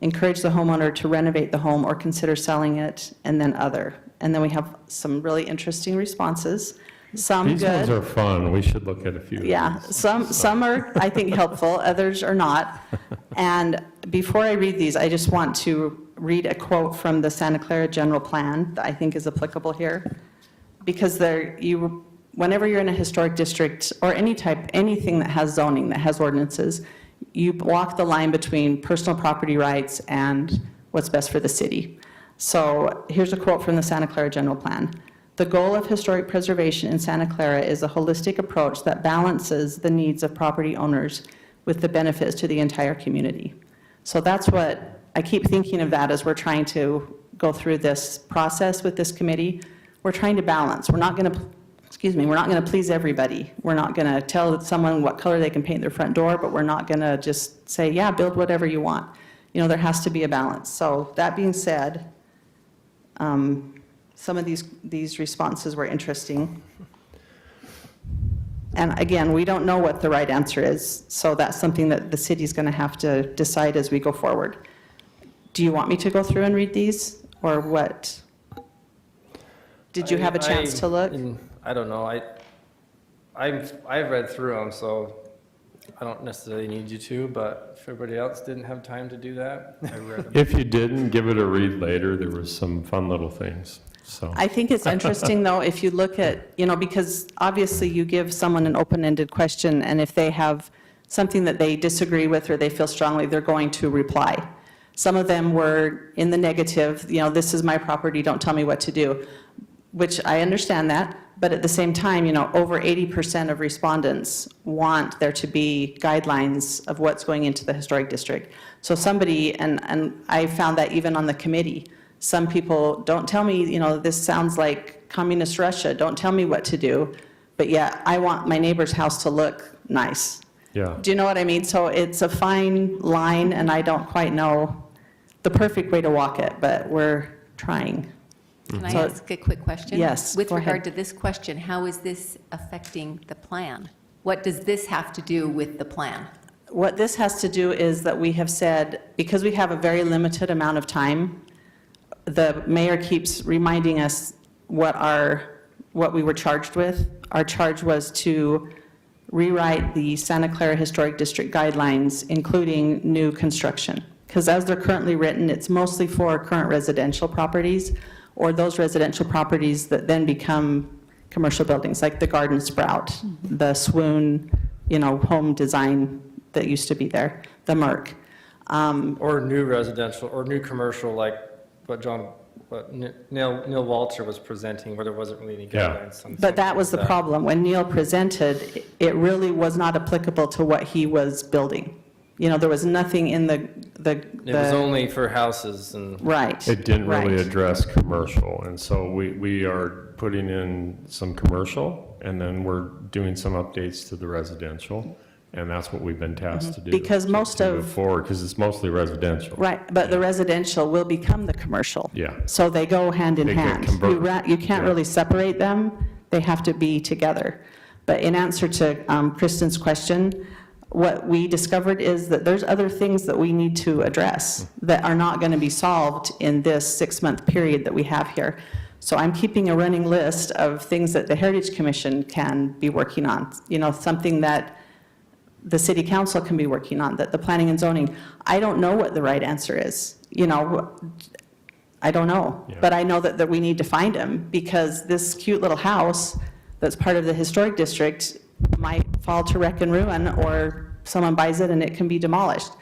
Encourage the homeowner to renovate the home or consider selling it, and then other. And then we have some really interesting responses. some These ones good. are fun. We should look at a few of Yeah, these. some are, I think, helpful, others are not. And before I read these, I just want to read a quote from the Santa Clara General Plan that I think is applicable here. Because whenever you're in a historic district, or anything that has zoning, that has ordinances, you walk the line between personal property rights and what's best for the city. So here's a quote from the Santa Clara General Plan. The goal of historic preservation in Santa Clara is a holistic approach that balances the needs of property owners with the benefits to the entire community. So that's what, I keep thinking of that as we're trying to go through this process with this committee. We're trying to balance. We're not going to please everybody. We're not going to tell someone what color they can paint their front door, but we're not going to just say, yeah, build whatever you want. You know, there has to be a balance. So that being said, some of these responses were interesting. And again, we don't know what the right answer is, so that's something that the city's going to have to decide as we go forward. Do you want me to go through and read these, or what? Did you have a chance to look? I don't know. I've read through them, so I don't necessarily need you to, but if everybody else didn't have time to do that, I read them. If you didn't, give it a read later. There was some fun little things, so. I think it's interesting, though, if you look at, because obviously you give someone an open-ended question, and if they have something that they disagree with or they feel strongly, they're going to reply. Some of them were in the negative, this is my property, don't tell me what to do, which I understand that, but at the same time, over 80% of respondents want there to be guidelines of what's going into the historic district. So somebody, and I found that even on the committee, some people, don't tell me, this sounds like communist Russia, don't tell me what to do, but yeah, I want my neighbor's house to look nice. Yeah. Do you know what I mean? So it's a fine line, and I don't quite know the perfect way to walk it, but we're trying. Can I So- ask a quick question? Yes, With go ahead. regard to this question, how is this affecting the plan? What does this have to do with the plan? What this has to do is that we have said, because we have a very limited amount of time, the mayor keeps reminding us what we were charged with. Our charge was to rewrite the Santa Clara Historic District guidelines, including new construction. Because as they're currently written, it's mostly for current residential properties, or those residential properties that then become commercial buildings, like the Garden Sprout, the Swoon, home design that used to be there, the Merck. Or new residential, or new commercial, like what Neil Walter was presenting, where there wasn't really any Yeah. guidelines. on But that something was the like problem. When Neil presented, it really was not applicable to what he was building. There was nothing in the It was only for houses and. right. It didn't really right. address commercial, and so we are putting in some commercial, and then we're doing some updates to the residential, and that's what we've been tasked to do. Because most to move of- forward, because it's mostly residential. Right, but the residential will become the commercial. Yeah. So they go hand in They get hand. converted. You can't Yeah. really separate them, they have to be together. But in answer to Kristen's question, what we discovered is that there's other things that we need to address that are not going to be solved in this 6-month period that we have here. So I'm keeping a running list of things that the Heritage Commission can be working on, something that the city council can be working on, that the planning and zoning. I don't know what the right answer is, I don't know. Yeah. But I know that we need to find them, because this cute little house that's part of the historic district might fall to wreck and ruin, or someone buys it and it can be demolished.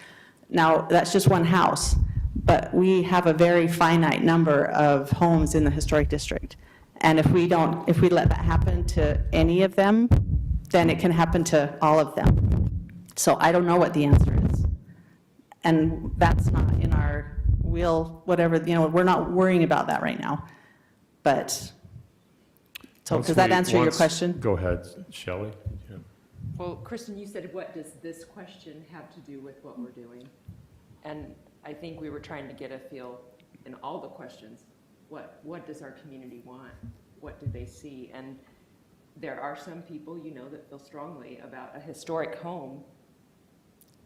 Now, that's just one house, but we have a very finite number of homes in the historic district. And if we let that happen to any of them, then it can happen to all of them. So I don't know what the answer is. And that's not in our whatever, we're not worrying about that right now. But, so Once does that we- answer your once- question? Go ahead, Shelley. Yeah. Well, Kristen, you said, what does this question have to do with what we're doing? And I think we were trying to get a feel in all the questions, what does our community want? What do they see? And there are some people, that feel strongly about a historic home.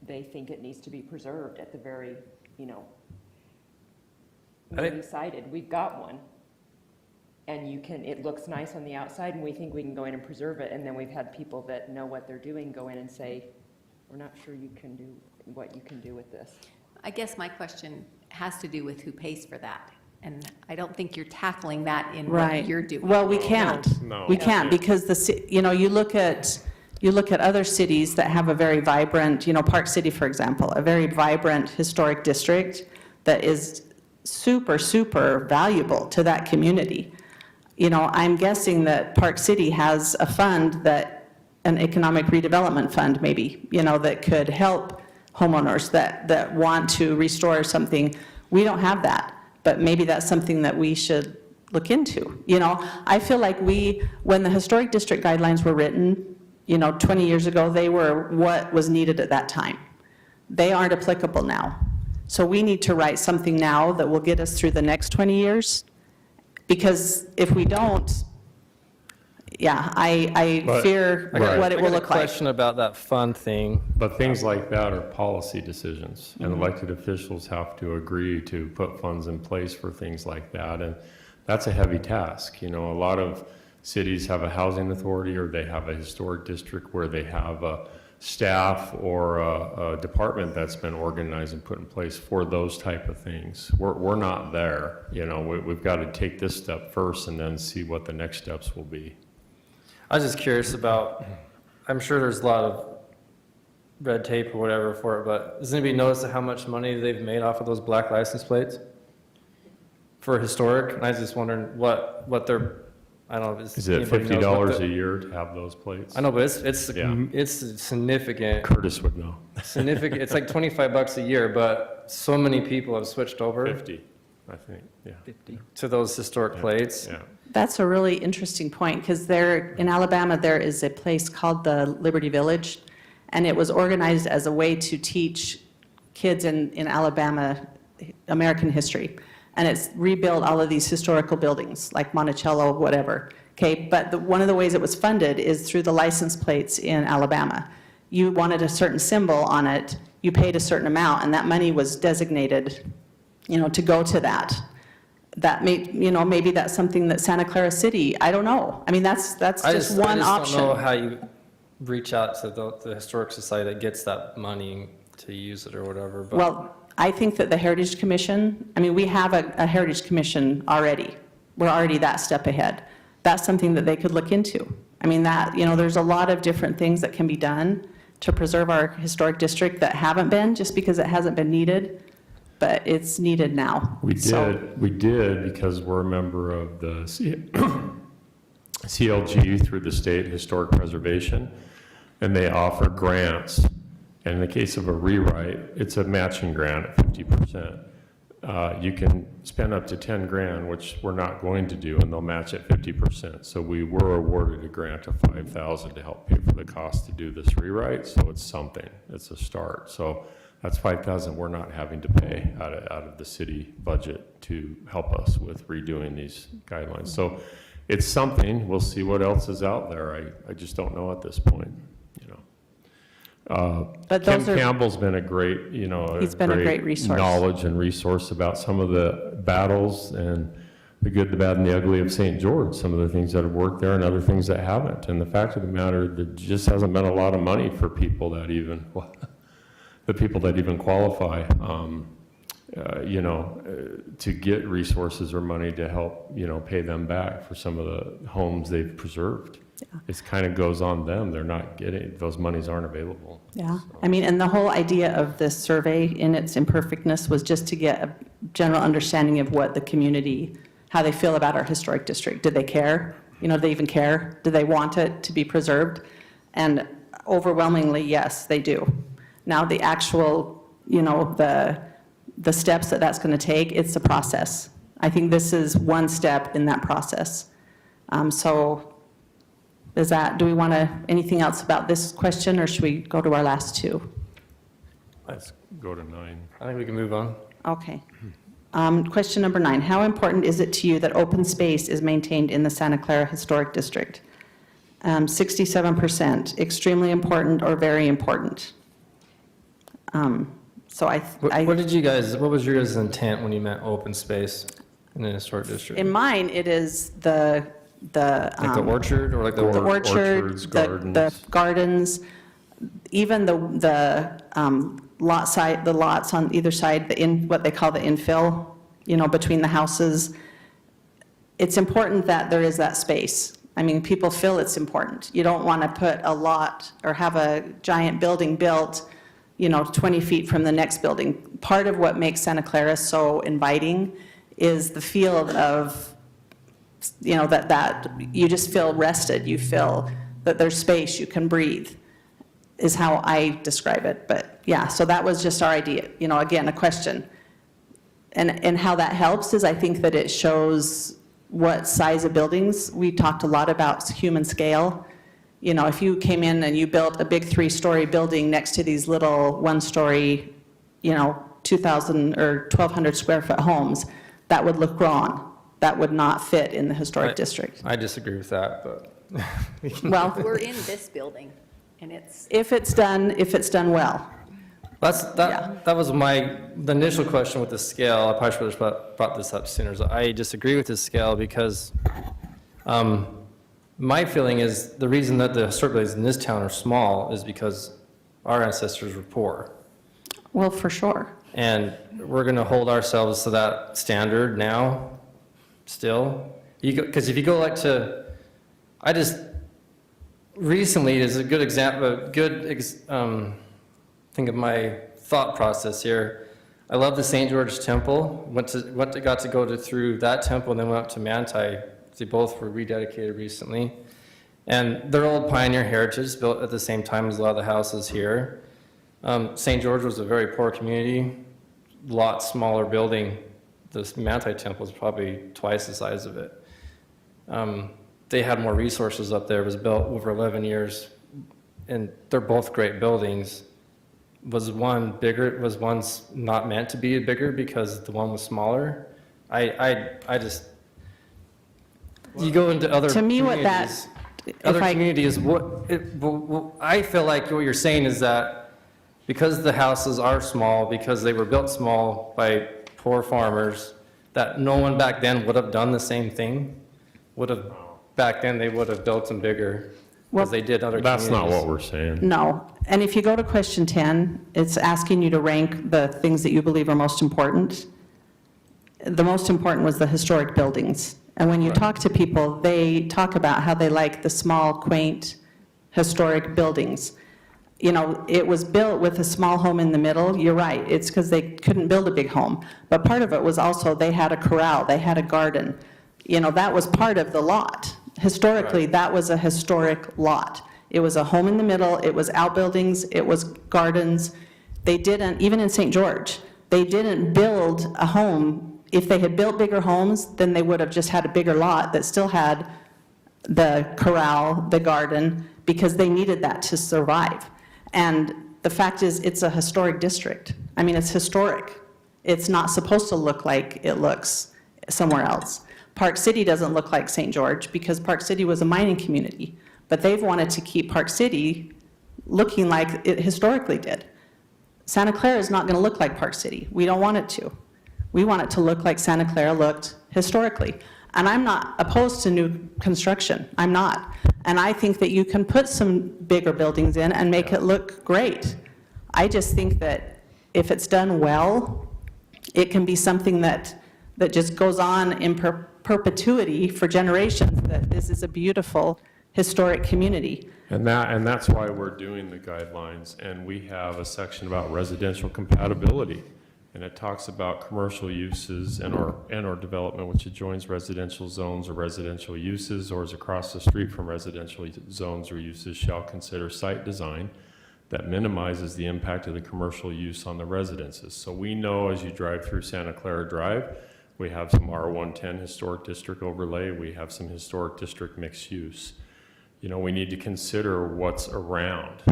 They think it needs to be preserved at the very, I think- many-sided. We've got one. and it looks nice on the outside, and we think we can go in and preserve it, and then we've had people that know what they're doing go in and say, we're not sure you can do what you can do with this. I guess my question has to do with who pays for that. And I don't think you're tackling that in what Right. you're doing. Well, we can't. No. We can't, because you look at other cities that have a very vibrant, Park City, for example, a very vibrant historic district that is super, super valuable to that community. I'm guessing that Park City has a fund an economic redevelopment fund maybe, that could help homeowners that want to restore something. We don't have that, but maybe that's something that we should look into. I feel like when the historic district guidelines were written, 20 years ago, they were what was needed at that time. They aren't applicable now. So we need to write something now that will get us through the next 20 years. Because if we don't, I But- fear Right. what it will I got look a like. question about that fund thing. But things like that are policy decisions, and elected officials have to agree to put funds in place for things like that, and that's a heavy task. A lot of cities have a housing authority, or they have a historic district where they have a staff or a department that's been organized and put in place for those type of things. We're not there. We've got to take this step first and then see what the next steps will be. I was just curious about, I'm sure there's a lot of red tape or whatever for it, but does anybody notice how much money they've made off of those black license plates for historic? And I was just wondering what they're, I don't know. Is it anybody knows what $50 a year to have those plates? I know, but it's Yeah. it's significant. Curtis would know. Significant. It's like $25 a year, but so many people have switched over 50, I think, yeah. to those historic plates. Yeah. That's a really interesting point, because in Alabama, there is a place called the Liberty Village, and it was organized as a way to teach kids in Alabama American history. And it's rebuilt all of these historical buildings, like Monticello, whatever. Okay, but one of the ways it was funded is through the license plates in Alabama. You wanted a certain symbol on it, you paid a certain amount, and that money was designated, to go to that. That maybe that's something that Santa Clara City, I don't know. I mean, that's just one I option. don't know how you reach out to the historic society that gets that money to use it or whatever, but. Well, I think that the Heritage Commission, we have a Heritage Commission already. We're already that step ahead. That's something that they could look into. There's a lot of different things that can be done to preserve our historic district that haven't been, just because it hasn't been needed, but it's needed now. We So- did because we're a member of the CLG through the State Historic Preservation, and they offer grants. And in the case of a rewrite, it's a matching grant at 50%. You can spend up to 10 grand, which we're not going to do, and they'll match at 50%. So we were awarded a grant of 5,000 to help pay for the cost to do this rewrite, so it's something, it's a start. So that's 5,000 we're not having to pay out of the city budget to help us with redoing these guidelines. So it's something, we'll see what else is out there. I just don't know at this point. But Kim those are, Campbell's been a great, He's been a great resource. knowledge and resource about some of the battles and the good, the bad, and the ugly of St. George, some of the things that have worked there and other things that haven't. And the fact of the matter, there just hasn't been a lot of money for people that even, the people that even qualify, to get resources or money to help, pay them back for some of the homes they've preserved. It kind of goes on them. They're not getting, those monies aren't available. yeah. And the whole idea of this survey in its imperfectness was just to get a general understanding of what the community, how they feel about our historic district. Did they care? Do they even care? Do they want it to be preserved? And overwhelmingly, yes, they do. Now, the actual, the steps that's going to take, it's a process. I think this is one step in that process. Do we want anything else about this question, or should we go to our last two? Let's go to 9. I think we can move on. Okay. Question number 9, how important is it to you that open space is maintained in the Santa Clara Historic District? 67%, extremely important or very important. What was your guys' intent when you meant open space? in the historic district? In mine, it is Like the orchard or like the? the orchard, orchards, the gardens, even the the lots on either side, what they call the infill, between the houses. It's important that there is that space. I mean, people feel it's important. You don't want to put a lot or have a giant building built, 20 feet from the next building. Part of what makes Santa Clara so inviting is the feel of, that you just feel rested. You feel that there's space, you can breathe, is how I describe it. But yeah, so that was just our idea, again, a question. And how that helps is I think that it shows what size of buildings. We talked a lot about human scale. If you came in and you built a big 3-story building next to these little 1-story, 2,000 or 1,200 square foot homes, that would look wrong. That would not fit in the historic district. I disagree with that, but. Well, We're in this building, and it's, if it's done well. That was the initial question with the scale. I probably should have brought this up sooner. So I disagree with this scale because my feeling is the reason that the historic buildings in this town are small is because our ancestors were poor. Well, for sure. And we're going to hold ourselves to that standard now, still. Because if you go recently is a good example, think of my thought process here. I love the St. George Temple. Got to go through that temple and then went up to Manti. They both were rededicated recently. And they're old pioneer heritage, built at the same time as a lot of the houses here. St. George was a very poor community, lot smaller building. The Manti Temple is probably twice the size of it. They had more resources up there. It was built over 11 years, and they're both great buildings. Was one bigger? Was one not meant to be bigger because the one was smaller? I just, you go into other To me, communities. I feel like what you're saying is that because the houses are small, because they were built small by poor farmers, that no one back then would have done the same thing. Back then they would have built them bigger because they did other communities. That's not what we're saying. No. And if you go to question 10, it's asking you to rank the things that you believe are most important. The most important was the historic buildings. And when you talk to people, they talk about how they like the small, quaint, historic buildings. It was built with a small home in the middle. You're right. It's because they couldn't build a big home. But part of it was also they had a corral, they had a garden. That was part of the lot. Historically, that was a historic lot. It was a home in the middle, it was outbuildings, it was gardens. They didn't, even in St. George, they didn't build a home. If they had built bigger homes, then they would have just had a bigger lot that still had the corral, the garden, because they needed that to survive. And the fact is, it's a historic district. I mean, it's historic. It's not supposed to look like it looks somewhere else. Park City doesn't look like St. George because Park City was a mining community, but they've wanted to keep Park City looking like it historically did. Santa Clara is not going to look like Park City. We don't want it to. We want it to look like Santa Clara looked historically. And I'm not opposed to new construction. I'm not. And I think that you can put some bigger buildings in and make it look great. I just think that if it's done well, it can be something that just goes on in perpetuity for generations, that this is a beautiful historic community. And that's why we're doing the guidelines, and we have a section about residential compatibility. And it talks about commercial uses and or development which adjoins residential zones or residential uses or is across the street from residential zones or uses shall consider site design that minimizes the impact of the commercial use on the residences. So we know as you drive through Santa Clara Drive, we have some R110 historic district overlay, we have some historic district mixed use. We need to consider what's around,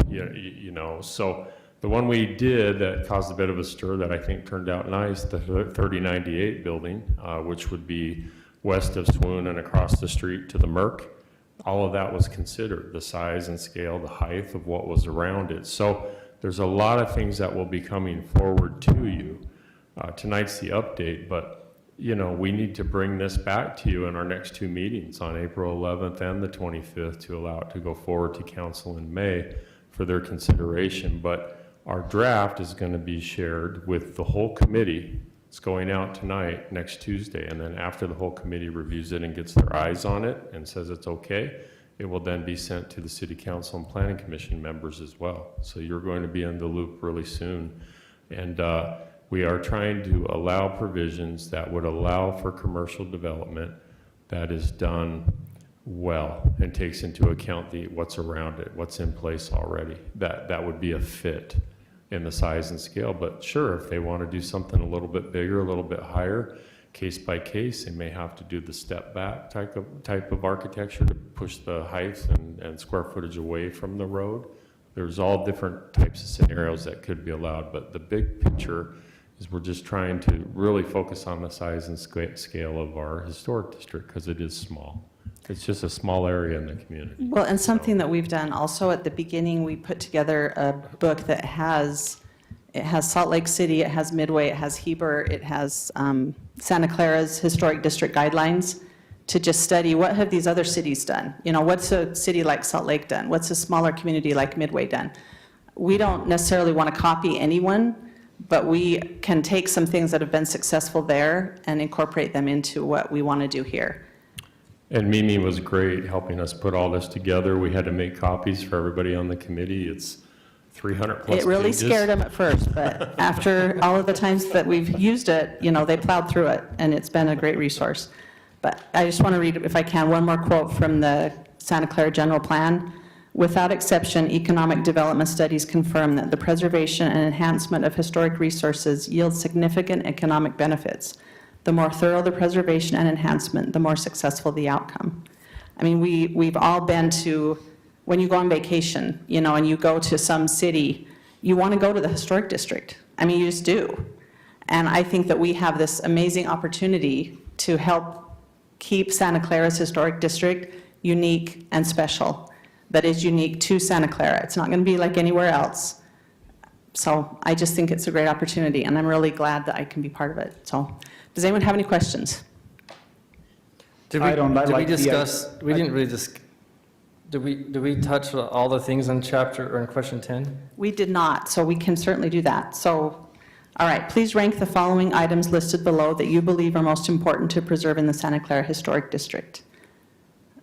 so the one we did that caused a bit of a stir that I think turned out nice, the 3098 building, which would be west of Swoon and across the street to the Merck, all of that was considered, the size and scale, the height of what was around it. So there's a lot of things that will be coming forward to you. Tonight's the update, but we need to bring this back to you in our next two meetings on April 11th and the 25th to allow it to go forward to council in May for their consideration. But our draft is going to be shared with the whole committee. It's going out tonight, next Tuesday, and then after the whole committee reviews it and gets their eyes on it and says it's okay, it will then be sent to the City Council and Planning Commission members as well. So you're going to be in the loop really soon. And we are trying to allow provisions that would allow for commercial development that is done well and takes into account what's around it, what's in place already. That would be a fit in the size and scale. But sure, if they want to do something a little bit bigger, a little bit higher, case by case, they may have to do the step back type of architecture to push the height and square footage away from the road. There's all different types of scenarios that could be allowed, but the big picture is we're just trying to really focus on the size and scale of our historic district because it is small. It's just a small area in the community. Well, and something that we've done also at the beginning, we put together a book that has Salt Lake City, it has Midway, it has Heber, it has Santa Clara's Historic District Guidelines to just study what have these other cities done. What's a city like Salt Lake done? What's a smaller community like Midway done? We don't necessarily want to copy anyone, but we can take some things that have been successful there and incorporate them into what we want to do here. And Mimi was great helping us put all this together. We had to make copies for everybody on the committee. It's 300 plus It really pages. scared them at first, but after all of the times that we've used it, they plowed through it, and it's been a great resource. But I just want to read, if I can, one more quote from the Santa Clara General Plan. Without exception, economic development studies confirm that the preservation and enhancement of historic resources yields significant economic benefits. The more thorough the preservation and enhancement, the more successful the outcome. I mean, we've all been to, when you go on vacation, and you go to some city, you want to go to the historic district. I mean, you just do. And I think that we have this amazing opportunity to help keep Santa Clara's historic district unique and special. That is unique to Santa Clara. It's not going to be like anywhere else. So I just think it's a great opportunity, and I'm really glad that I can be part of it. So does anyone have any questions? Did I don't. I we like the- discuss, we didn't really did we touch all the things in chapter, or in question 10? We did not, so we can certainly do that. So, all right, please rank the following items listed below that you believe are most important to preserve in the Santa Clara Historic District.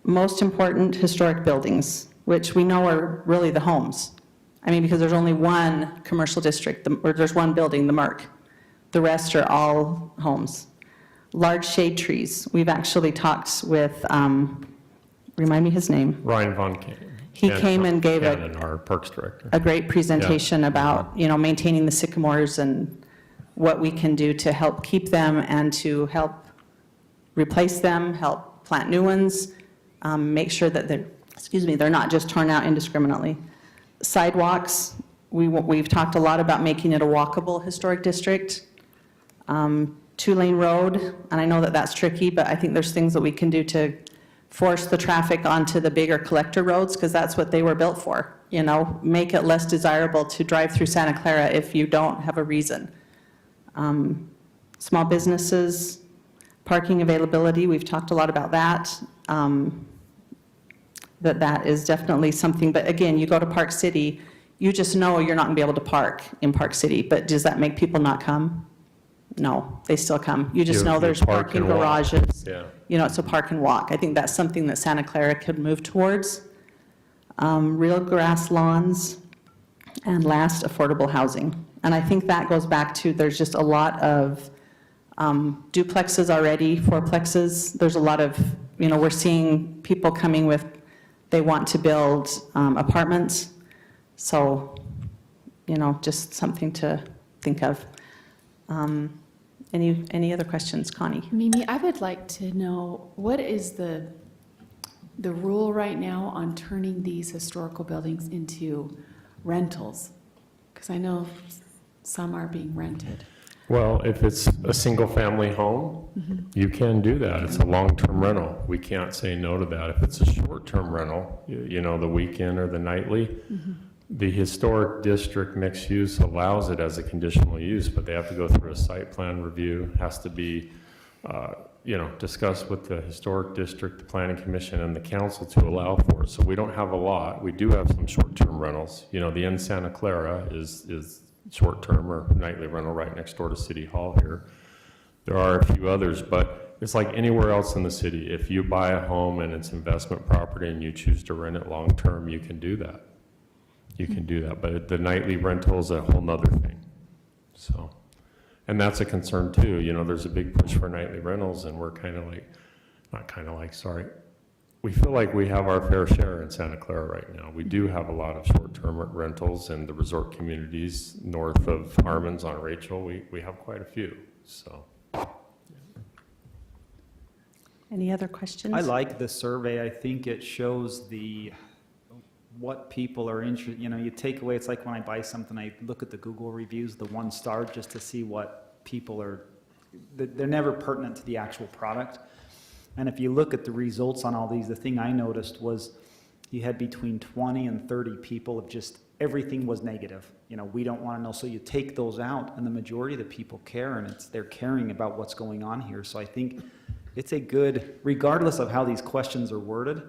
Most important historic buildings, which we know are really the homes. I mean, because there's only one commercial district, or there's one building, the Merck. The rest are all homes. Large shade trees. We've actually talked with, remind me his name. Ryan Von Cannon. He came and gave our Parks Director. a great presentation about, maintaining the sycamores and what we can do to help keep them and to help replace them, help plant new ones, make sure that they're not just torn out indiscriminately. Sidewalks, we've talked a lot about making it a walkable historic district. Two-lane road, and I know that that's tricky, but I think there's things that we can do to force the traffic onto the bigger collector roads, because that's what they were built for. Make it less desirable to drive through Santa Clara if you don't have a reason. Small businesses, parking availability, we've talked a lot about that. That is definitely something, but again, you go to Park City, you just know you're not going to be able to park in Park City, but does that make people not come? No, they still come. You just You- know you there's park parking and walk. garages. Yeah. It's a park and walk. I think that's something that Santa Clara could move towards. Real grass lawns, and last, affordable housing. And I think that goes back to, there's just a lot of duplexes already, fourplexes. There's a lot of, we're seeing people coming with, they want to build apartments. So, just something to think of. Any other questions, Connie? Mimi, I would like to know, what is the rule right now on turning these historical buildings into rentals? Because I know some are being rented. Well, if it's a single-family home, you can do that. It's a long-term rental. We can't say no to that. If it's a short-term rental, the weekend or the nightly, the historic district mixed use allows it as a conditional use, but they have to go through a site plan review, has to be discuss with the historic district, the planning commission, and the council to allow for it. So we don't have a lot. We do have some short-term rentals. The Inn Santa Clara is short-term or nightly rental right next door to City Hall here. There are a few others, but it's like anywhere else in the city. If you buy a home and it's investment property and you choose to rent it long-term, you can do that. You can do that, but the nightly rental is a whole nother thing. So, and that's a concern too. There's a big push for nightly rentals, and we're we feel like we have our fair share in Santa Clara right now. We do have a lot of short-term rentals in the resort communities north of Harmon's on Rachel. We have quite a few, so. Any other questions? I like the survey. I think it shows what people are interested, you take away, it's like when I buy something, I look at the Google reviews, the 1 star, just to see what people are, they're never pertinent to the actual product. And if you look at the results on all these, the thing I noticed was you had between 20 and 30 people of just, everything was negative. We don't want to know. So you take those out, and the majority of the people care, and they're caring about what's going on here. So I think it's a good, regardless of how these questions are worded,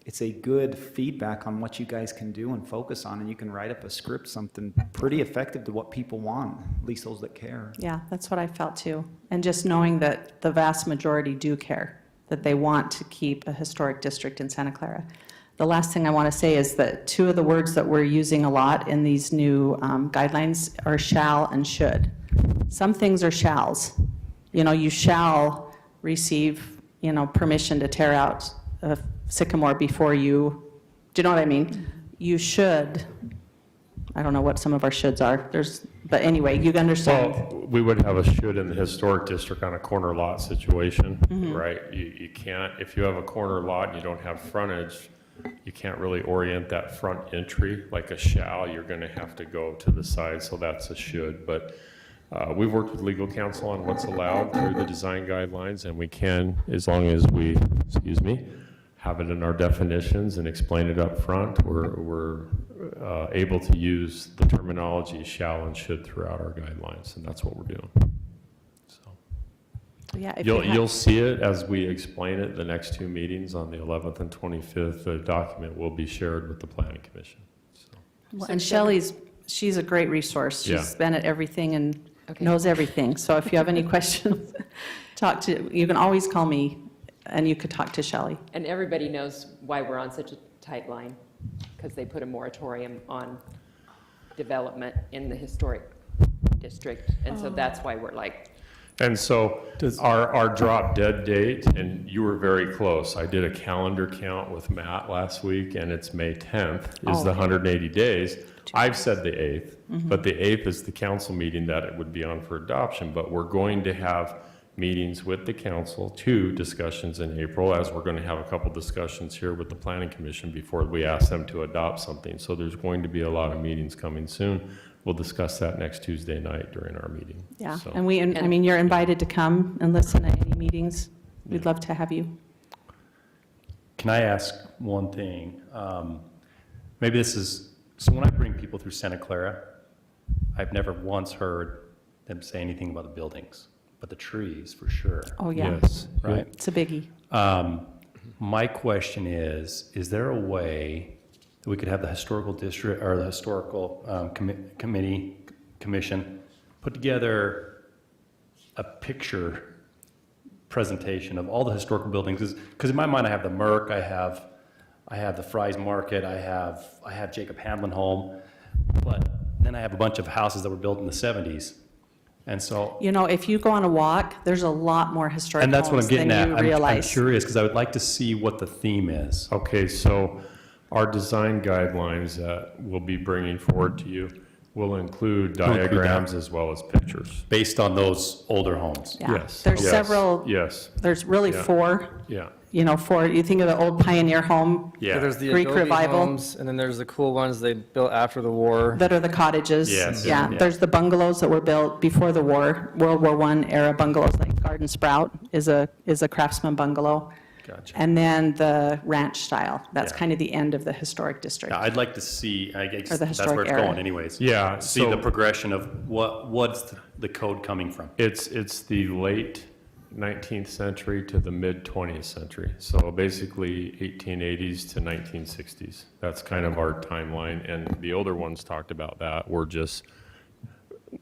it's a good feedback on what you guys can do and focus on, and you can write up a script, something pretty effective to what people want, at least those that care. Yeah, that's what I felt too. And just knowing that the vast majority do care, that they want to keep a historic district in Santa Clara. The last thing I want to say is that 2 of the words that we're using a lot in these new guidelines are shall and should. Some things are shalls. You shall receive, permission to tear out a sycamore before you, do you know what I mean? You should, I don't know what some of our shoulds are, but anyway, you understand. Well, we would have a should in the historic district on a corner lot situation, right? You can't, if you have a corner lot and you don't have frontage, you can't really orient that front entry like a shall. You're going to have to go to the side, so that's a should. But we've worked with legal counsel on what's allowed through the design guidelines, and we can, as long as we, have it in our definitions and explain it up front, we're able to use the terminology shall and should throughout our guidelines, and that's what we're doing. So Yeah, if you'll see it as we explain it the next 2 meetings on the 11th and 25th. The document will be shared with the Planning Commission. So. And she's a great resource. Yeah. She's been at everything and Okay. knows everything. So if you have any questions, you can always call me, and you could talk to Shelley. And everybody knows why we're on such a tight line, because they put a moratorium on development in the historic district. And so that's why we're like, And so our drop dead date, and you were very close. I did a calendar count with Matt last week, and it's May 10th is the 180 days. I've said the 8th, but the 8th is the council meeting that it would be on for adoption. But we're going to have meetings with the council, 2 discussions in April, as we're going to have a couple discussions here with the Planning Commission before we ask them to adopt something. So there's going to be a lot of meetings coming soon. We'll discuss that next Tuesday night during our meeting. Yeah, So- and you're invited to come and listen to any meetings. We'd love to have you. Can I ask one thing? Maybe this is, so when I bring people through Santa Clara, I've never once heard them say anything about the buildings, but the trees for sure, Oh, yeah, Yes. right? it's a biggie. My question is there a way that we could have the historical district, or the historical commission, put together a picture presentation of all the historical buildings? Because in my mind, I have the Merck, I have the Fry's Market, I have Jacob Hamlin Home, but then I have a bunch of houses that were built in the 70s. And so, If you go on a walk, there's a lot more historic and that's what homes I'm getting than at. you I'm realize. curious, because I would like to see what the theme is. Okay, so our design guidelines that we'll be bringing forward to you will include Will include diagrams as well as pictures. Based on those older homes. Yeah. Yes. There's Yes. several, Yes, there's really Yeah. 4, yeah. 4, you think of the old Pioneer Home Yeah. There's the Greek Adobe revival. homes, and then there's the cool ones they built after the war. that are the cottages. Yes. Yeah, Yeah. there's the bungalows that were built before the war, World War I era bungalows, like Garden Sprout is a Craftsman bungalow. Gotcha. And then the ranch style, that's Yeah. kind of the end of the historic district. Yeah, I'd like to see, I guess Or the that's where historic it's era. going anyways. Yeah, See the so progression of what's the code coming from. it's the late 19th century to the mid-20th century. So basically 1880s to 1960s. That's kind of our timeline, and the older ones talked about that. We're just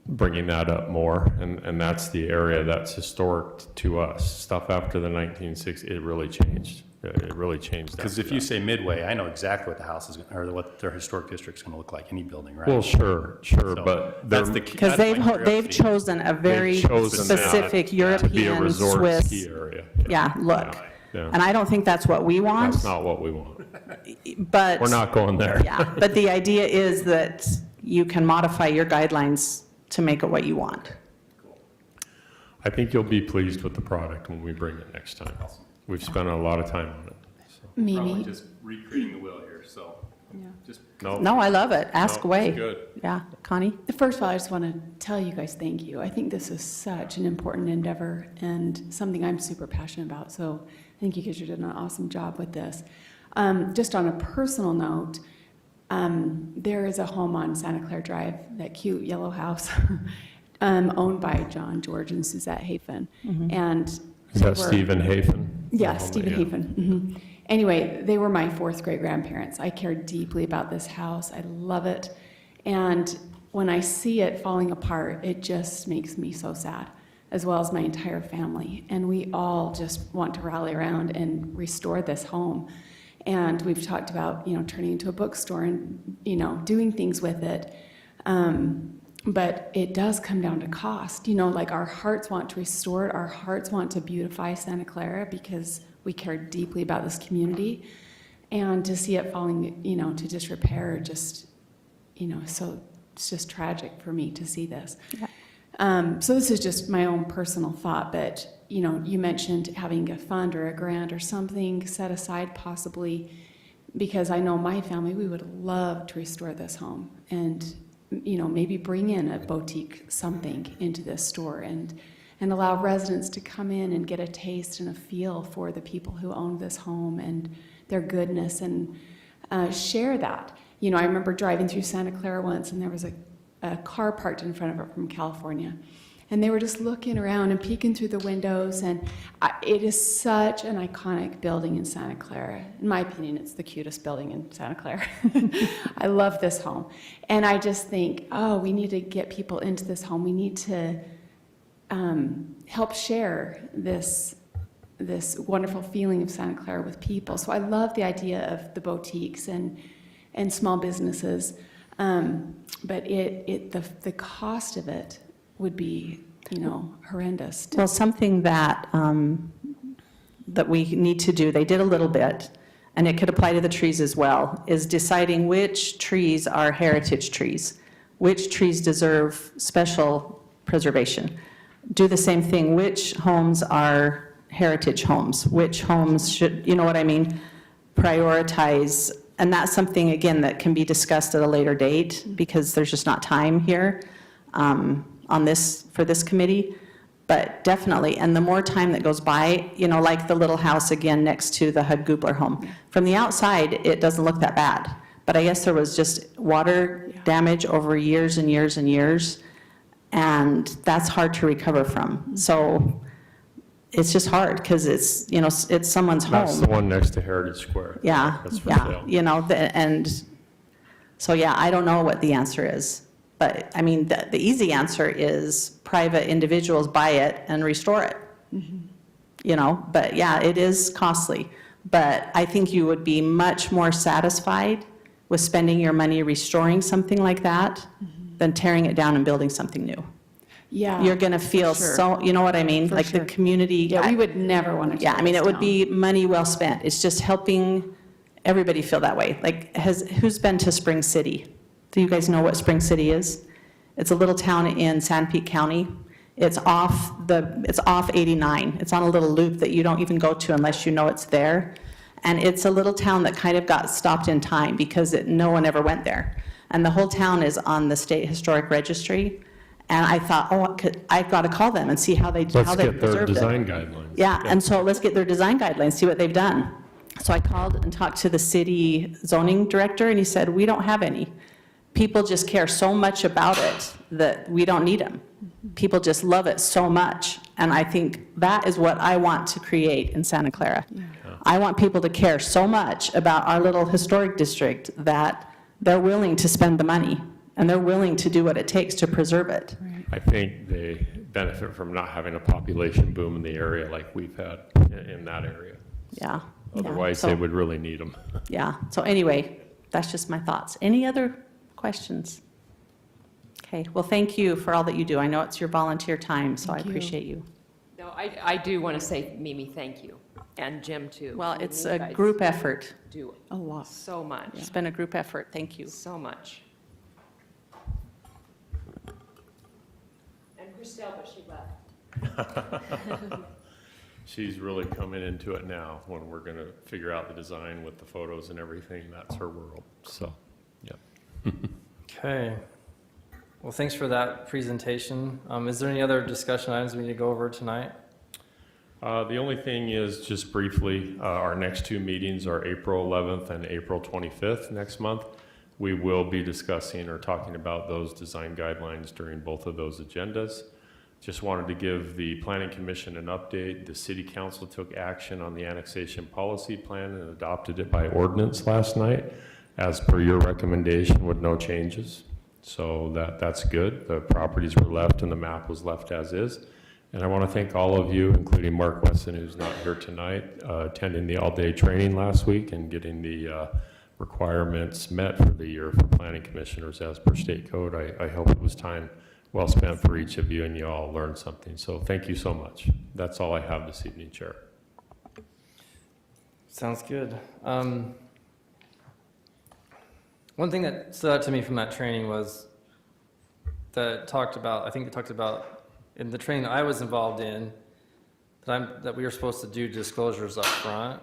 bringing that up more, and that's the area that's historic to us. Stuff after the 1960s, it really changed. It really changed. Because if you say Midway, I know exactly what the house is, or what their historic district's going to look like, any building, right? Well, sure, So but that's they're- the key. Because that's my they've curiosity. chosen a very They've chosen that specific to be a European, resort Swiss, ski area. yeah, look. Yeah. And I don't think that's what we want, That's not what we want. but. We're not going there. Yeah, but the idea is that you can modify your guidelines to make it what you want. I think you'll be pleased with the product when we bring it next time. We've spent a lot of time on it. So. Probably Mimi? just recreating the wheel here, so Yeah. just No, I love it. Ask No, it's away. good. Yeah, Connie? First of all, I just want to tell you guys thank you. I think this is such an important endeavor and something I'm super passionate about. So I think you guys are doing an awesome job with this. Just on a personal note, there is a home on Santa Clara Drive, that cute yellow house, owned by John, George, and Suzette Hafen. And Is they that were- Stephen Hafen? Yeah, Oh, Stephen yeah. Hafen. Mhm. Anyway, they were my fourth great grandparents. I care deeply about this house. I love it. And when I see it falling apart, it just makes me so sad, as well as my entire family. And we all just want to rally around and restore this home. And we've talked about, turning it into a bookstore and, doing things with it. But it does come down to cost. Like our hearts want to restore it. Our hearts want to beautify Santa Clara because we care deeply about this community. And to see it falling, to disrepair, just, so it's just tragic for me to see this. So this is just my own personal thought, but, you mentioned having a fund or a grant or something set aside possibly, because I know my family, we would love to restore this home and, maybe bring in a boutique something into this store and allow residents to come in and get a taste and a feel for the people who own this home and their goodness and share that. I remember driving through Santa Clara once and there was a car parked in front of it from California. And they were just looking around and peeking through the windows. And it is such an iconic building in Santa Clara. In my opinion, it's the cutest building in Santa Clara. I love this home. And I just think, we need to get people into this home. We need to help share this wonderful feeling of Santa Clara with people. So I love the idea of the boutiques and small businesses. But the cost of it would be, horrendous. Well, something that, that we need to do, they did a little bit, and it could apply to the trees as well, is deciding which trees are heritage trees, which trees deserve special preservation. Do the same thing, which homes are heritage homes, which homes should, you know what I mean, prioritize. And that's something, again, that can be discussed at a later date, because there's just not time here on this, for this committee. But definitely, and the more time that goes by, like the little house again next to the Hud Gubler home. From the outside, it doesn't look that bad. But I guess there was just water damage over years and years and years. And that's hard to recover from. So it's just hard because it's, it's someone's home. That's the one next to Heritage Square. Yeah, That's for yeah, sale. and so, yeah, I don't know what the answer is. But, I mean, the easy answer is private individuals buy it and restore it. But yeah, it is costly. But I think you would be much more satisfied with spending your money restoring something like that than tearing it down and building something new. Yeah. You're going to feel sure. so, you know what I mean? For Like sure. the community. Yeah, we would never want to tear Yeah, I mean, this it would down. be money well spent. It's just helping everybody feel that way. Like, who's been to Spring City? Do you guys know what Spring City is? It's a little town in Sanpete County. It's off 89. It's on a little loop that you don't even go to unless you know it's there. And it's a little town that kind of got stopped in time because no one ever went there. And the whole town is on the State Historic Registry. And I thought, I've got to call them and see how they Let's preserved get their it. design guidelines. Yeah, and so let's get their design guidelines, see what they've done. So I called and talked to the city zoning director, and he said, we don't have any. People just care so much about it that we don't need them. People just love it so much, and I think that is what I want to create in Santa Clara. I want people to care so much about our little historic district that they're willing to spend the money, and they're willing to do what it takes to preserve it. Right. I think they benefit from not having a population boom in the area like we've had in that area. Yeah. yeah. Otherwise, So- they would really need them. Yeah, so anyway, that's just my thoughts. Any other questions? Okay, well, thank you for all that you do. I know it's your volunteer time, so I Thank you. appreciate you. No, I do want to say, Mimi, thank you, and Jim, too. Well, I mean, it's you a guys group effort. Do A lot. so much, It's been a group effort, thank you. so much. And Christelle, but she left. She's really coming into it now when we're going to figure out the design with the photos and everything. That's her world. So, yeah. Okay. Well, thanks for that presentation. Is there any other discussion items we need to go over tonight? The only thing is, just briefly, our next two meetings are April 11th and April 25th next month. We will be discussing or talking about those design guidelines during both of those agendas. Just wanted to give the Planning Commission an update. The City Council took action on the annexation policy plan and adopted it by ordinance last night, as per your recommendation, with no changes. So that's good. The properties were left and the map was left as is. And I want to thank all of you, including Mark Wesson, who's not here tonight, attending the all-day training last week and getting the requirements met for the year for planning commissioners as per state code. I hope it was time well spent for each of you and you all learned something. So thank you so much. That's all I have this evening, Chair. Sounds good. One thing that stood out to me from that training was that I think it talked about in the training I was involved in, that we were supposed to do disclosures up front.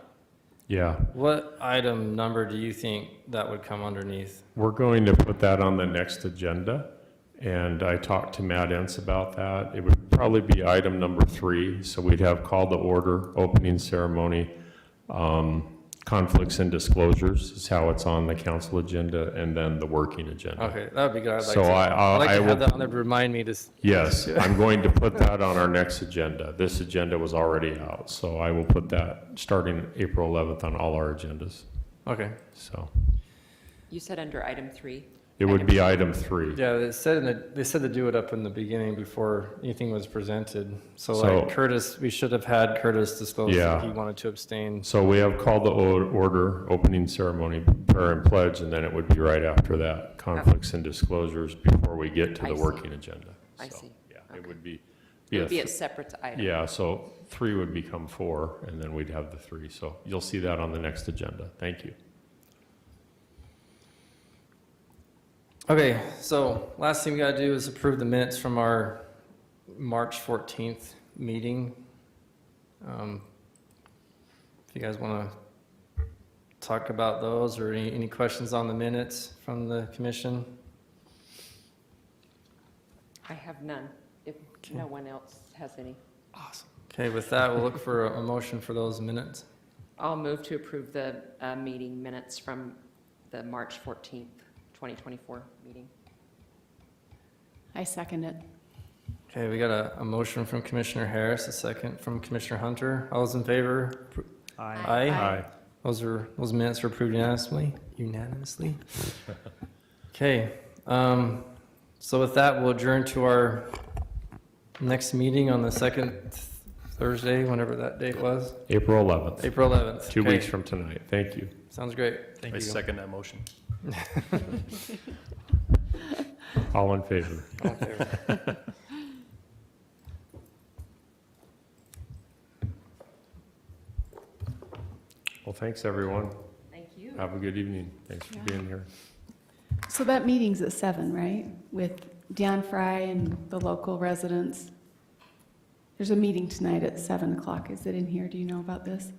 Yeah, What item number do you think that would come underneath? we're going to put that on the next agenda. And I talked to Matt Entz about that. It would probably be item number 3. So we'd have call to order, opening ceremony, conflicts and disclosures is how it's on the council agenda, and then the working agenda. Okay, that would be good. I'd like So to, I'd like I to will, have that on there to remind me to. yes, I'm going to put that on our next agenda. This agenda was already out, so I will put that starting April 11th on all our agendas. Okay. So You said under item 3? it would be item 3. Yeah, they said to do it up in the beginning before anything was presented. So So- like Curtis, we should have had Curtis disclose Yeah. that he wanted to abstain. So we have call to order, opening ceremony, prayer and pledge, and then it would be right after that, conflicts and disclosures before we get to I the see. working agenda. I So, see. Yeah, it Okay. would be. It would be a a separate item. Yeah, so 3 would become 4, and then we'd have the 3. So you'll see that on the next agenda. Thank you. Okay, so last thing we gotta do is approve the minutes from our March 14th meeting. If you guys wanna talk about those or any questions on the minutes from the commission? I have none, if no one else has any. Awesome. Okay, with that, we'll look for a motion for those minutes. I'll move to approve the meeting minutes from the March 14th, 2024 meeting. I second it. Okay, we got a motion from Commissioner Harris, a second from Commissioner Hunter. All those in favor? Aye. Aye. Those minutes are approved unanimously. Okay, so with that, we'll adjourn to our next meeting on the second Thursday, whenever that date was, April 11th, April 11th. 2 Okay, weeks from tonight. Thank you. Sounds great. Thank I you. second that motion. All in favor? All in favor? Well, thanks, everyone. Thank you. Have a good evening. Thanks for being here. So that meeting's at 7, right? With Dan Fry and the local residents? There's a meeting tonight at 7 o'clock. Is it in here? Do you know about this?